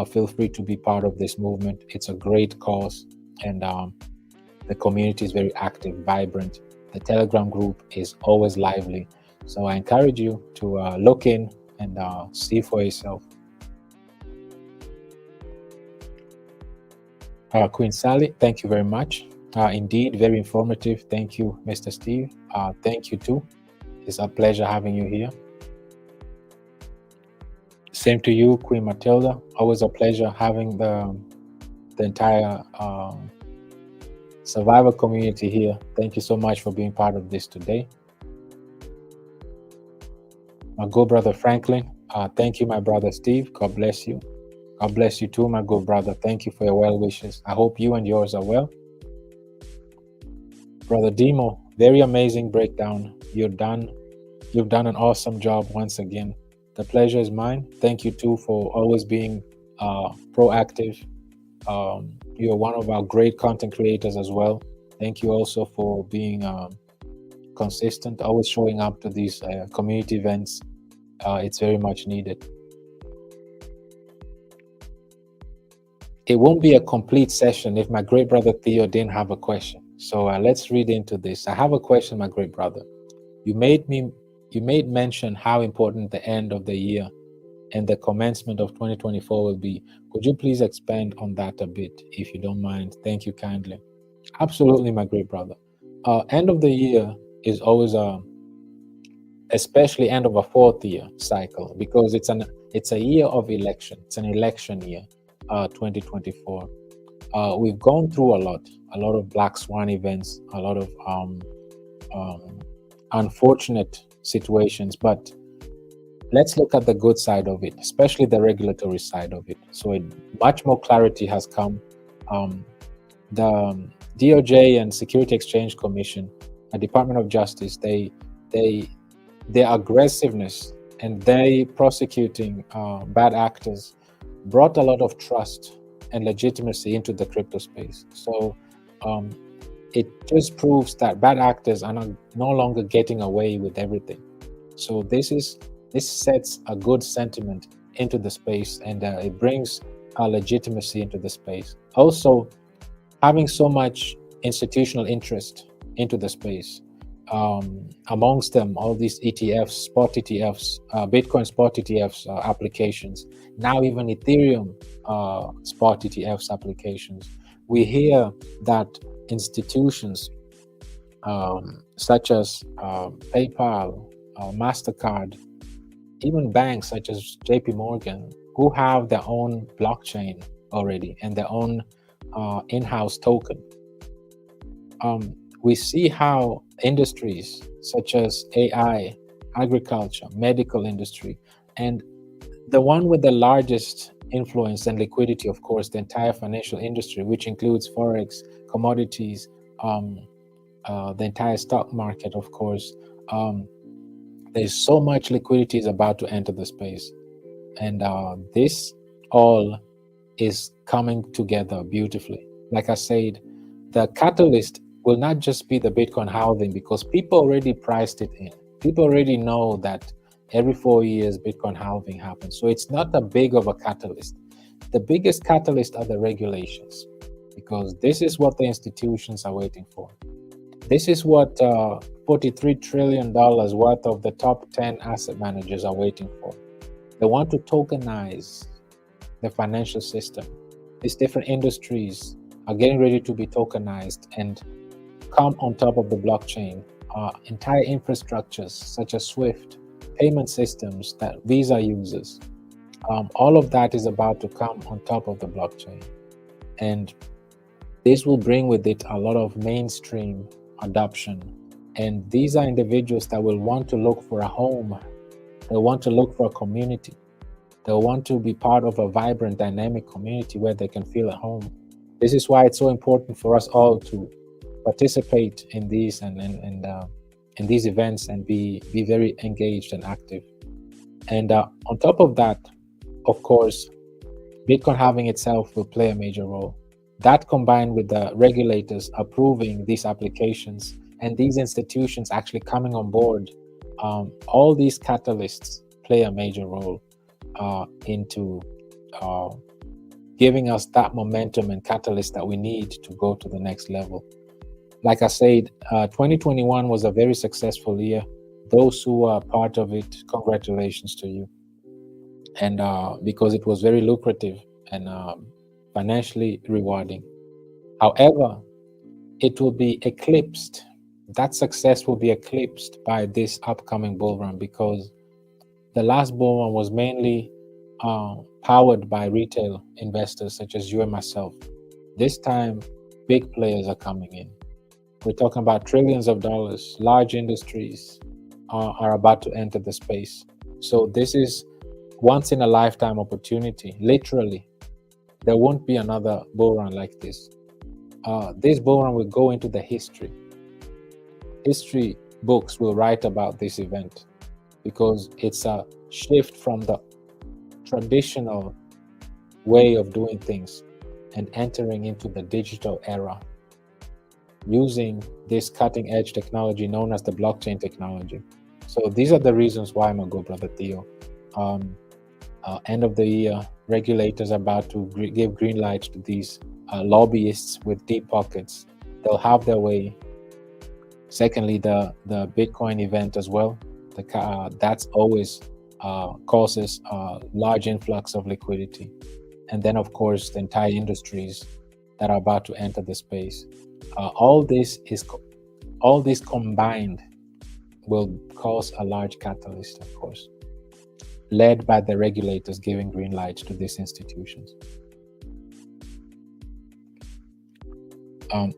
feel free to be part of this movement. It's a great cause, and the community is very active, vibrant. The Telegram group is always lively. So I encourage you to look in and see for yourself. Queen Sally, thank you very much. Indeed, very informative. Thank you, Mr. Steve. Thank you too. It's a pleasure having you here. Same to you, Queen Matilda. Always a pleasure having the entire Survivor community here. Thank you so much for being part of this today. My good brother Franklin, thank you, my brother Steve. God bless you. God bless you too, my good brother. Thank you for your well wishes. I hope you and yours are well. Brother Demo, very amazing breakdown. You've done an awesome job once again. The pleasure is mine. Thank you too for always being proactive. You're one of our great content creators as well. Thank you also for being consistent, always showing up to these community events. It's very much needed. It won't be a complete session if my great brother Theo didn't have a question. So let's read into this. I have a question, my great brother. You made mention how important the end of the year and the commencement of 2024 will be. Could you please expand on that a bit, if you don't mind? Thank you kindly. Absolutely, my great brother. End of the year is always especially end of a fourth year cycle, because it's a year of election. It's an election year, 2024. We've gone through a lot of black swan events, a lot of unfortunate situations, but let's look at the good side of it, especially the regulatory side of it. So much more clarity has come. The DOJ and Security Exchange Commission, the Department of Justice, their aggressiveness and they prosecuting bad actors brought a lot of trust and legitimacy into the crypto space. So it just proves that bad actors are no longer getting away with everything. So this sets a good sentiment into the space, and it brings a legitimacy into the space. Also, having so much institutional interest into the space, amongst them all these ETFs, spot ETFs, Bitcoin spot ETFs applications, now even Ethereum spot ETFs applications. We hear that institutions such as PayPal, MasterCard, even banks such as JP Morgan, who have their own blockchain already and their own in-house token. We see how industries such as AI, agriculture, medical industry, and the one with the largest influence and liquidity, of course, the entire financial industry, which includes Forex, commodities, the entire stock market, of course. There's so much liquidity is about to enter the space. And this all is coming together beautifully. Like I said, the catalyst will not just be the Bitcoin halving, because people already priced it in. People already know that every 4 years Bitcoin halving happens. So it's not a big of a catalyst. The biggest catalyst are the regulations, because this is what the institutions are waiting for. This is what $43 trillion worth of the top 10 asset managers are waiting for. They want to tokenize the financial system. These different industries are getting ready to be tokenized and come on top of the blockchain. Entire infrastructures such as SWIFT, payment systems that Visa uses, all of that is about to come on top of the blockchain. And this will bring with it a lot of mainstream adoption. And these are individuals that will want to look for a home. They want to look for a community. They want to be part of a vibrant, dynamic community where they can feel at home. This is why it's so important for us all to participate in these and in these events and be very engaged and active. And on top of that, of course, Bitcoin halving itself will play a major role. That, combined with the regulators approving these applications and these institutions actually coming on board, all these catalysts play a major role into giving us that momentum and catalyst that we need to go to the next level. Like I said, 2021 was a very successful year. Those who are part of it, congratulations to you. And because it was very lucrative and financially rewarding. However, it will be eclipsed. That success will be eclipsed by this upcoming bull run, because the last bull run was mainly powered by retail investors such as you and myself. This time, big players are coming in. We're talking about trillions of dollars. Large industries are about to enter the space. So this is once in a lifetime opportunity, literally. There won't be another bull run like this. This bull run will go into the history. History books will write about this event, because it's a shift from the traditional way of doing things and entering into the digital era using this cutting edge technology known as the blockchain technology. So these are the reasons why, my good brother Theo. End of the year, regulators are about to give green lights to these lobbyists with deep pockets. They'll have their way. Secondly, the Bitcoin event as well. That's always causes a large influx of liquidity. And then, of course, the entire industries that are about to enter the space. All this combined will cause a large catalyst, of course, led by the regulators giving green lights to these institutions.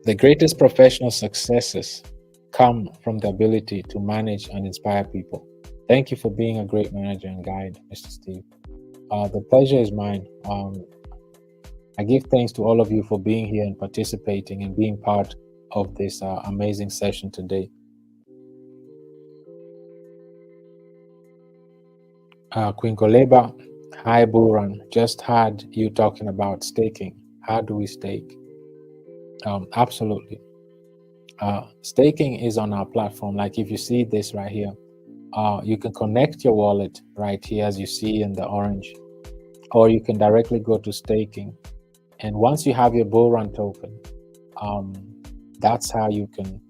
The greatest professional successes come from the ability to manage and inspire people. Thank you for being a great manager and guide, Mr. Steve. The pleasure is mine. I give thanks to all of you for being here and participating and being part of this amazing session today. Queen Koleba, hi Bullrun. Just had you talking about staking. How do we stake? Absolutely. Staking is on our platform. Like if you see this right here, you can connect your wallet right here as you see in the orange, or you can directly go to staking. And once you have your Bullrun token, that's how you can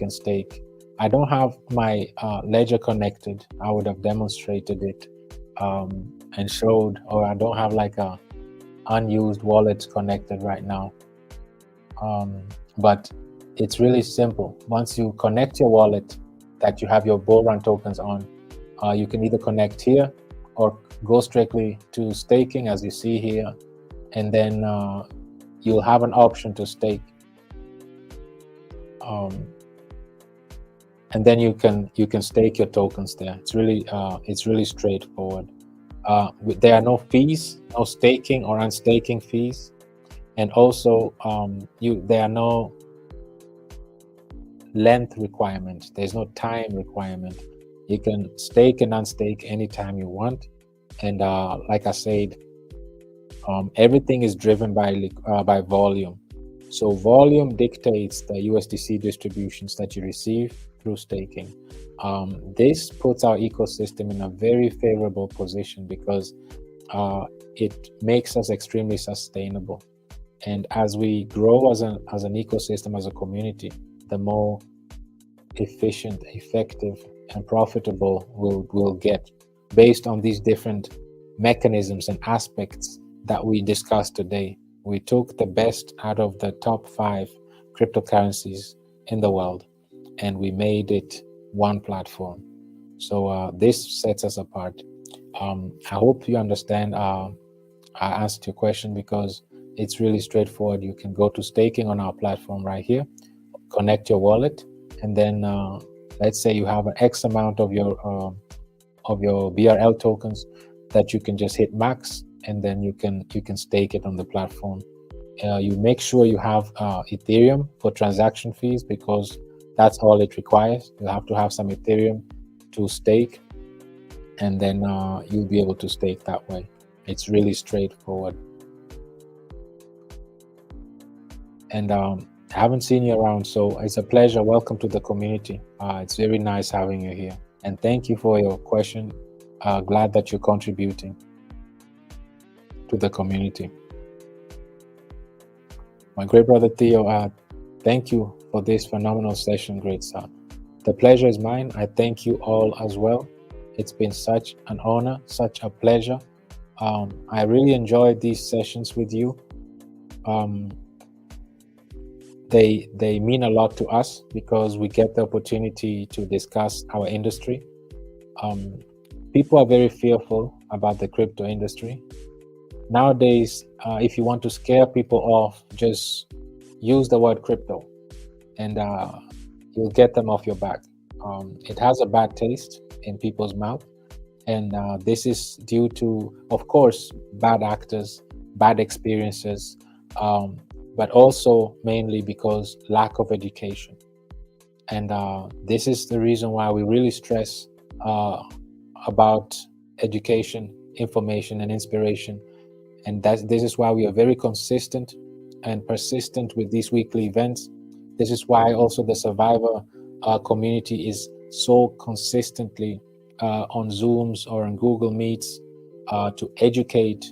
stake. I don't have my ledger connected. I would have demonstrated it and showed, or I don't have like a unused wallet connected right now. But it's really simple. Once you connect your wallet that you have your Bullrun tokens on, you can either connect here or go strictly to staking as you see here, and then you'll have an option to stake. And then you can stake your tokens there. It's really straightforward. There are no fees, no staking or unstaking fees, and also there are no length requirement. There's no time requirement. You can stake and unstake anytime you want. And like I said, everything is driven by volume. So volume dictates the USDC distributions that you receive through staking. This puts our ecosystem in a very favorable position because it makes us extremely sustainable. And as we grow as an ecosystem, as a community, the more efficient, effective, and profitable we'll get based on these different mechanisms and aspects that we discussed today. We took the best out of the top 5 cryptocurrencies in the world and we made it one platform. So this sets us apart. I hope you understand. I asked your question because it's really straightforward. You can go to staking on our platform right here, connect your wallet, and then let's say you have an X amount of your BRL tokens that you can just hit max, and then you can stake it on the platform. You make sure you have Ethereum for transaction fees because that's all it requires. You have to have some Ethereum to stake, and then you'll be able to stake that way. It's really straightforward. And I haven't seen you around, so it's a pleasure. Welcome to the community. It's very nice having you here. And thank you for your question. Glad that you're contributing to the community. My great brother Theo, thank you for this phenomenal session, great son. The pleasure is mine. I thank you all as well. It's been such an honor, such a pleasure. I really enjoyed these sessions with you. They mean a lot to us because we get the opportunity to discuss our industry. People are very fearful about the crypto industry. Nowadays, if you want to scare people off, just use the word crypto and you'll get them off your back. It has a bad taste in people's mouth, and this is due to, of course, bad actors, bad experiences, but also mainly because lack of education. And this is the reason why we really stress about education, information, and inspiration. And this is why we are very consistent and persistent with these weekly events. This is why also the Survivor community is so consistently on Zooms or on Google Meets to educate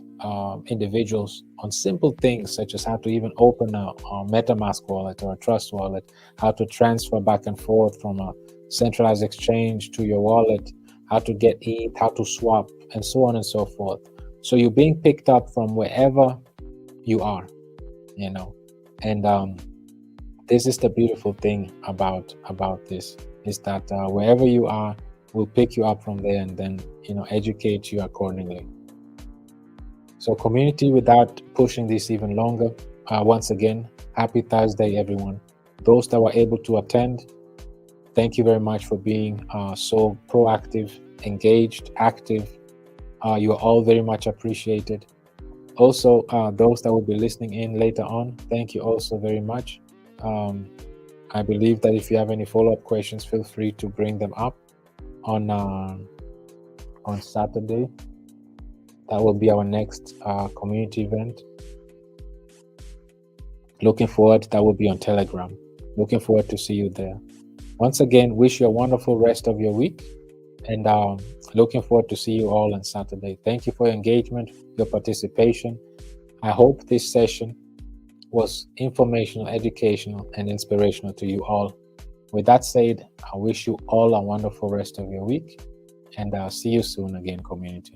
individuals on simple things such as how to even open a MetaMask wallet or a Trust wallet, how to transfer back and forth from a centralized exchange to your wallet, how to get ETH, how to swap, and so on and so forth. So you're being picked up from wherever you are, you know. And this is the beautiful thing about this, is that wherever you are, we'll pick you up from there and then, you know, educate you accordingly. So community, without pushing this even longer, once again, happy Thursday, everyone. Those that were able to attend, thank you very much for being so proactive, engaged, active. You are all very much appreciated. Also, those that will be listening in later on, thank you also very much. I believe that if you have any follow-up questions, feel free to bring them up on Saturday. That will be our next community event. Looking forward, that will be on Telegram. Looking forward to see you there. Once again, wish you a wonderful rest of your week, and looking forward to see you all on Saturday. Thank you for your engagement, your participation. I hope this session was informational, educational, and inspirational to you all. With that said, I wish you all a wonderful rest of your week, and I'll see you soon again, community.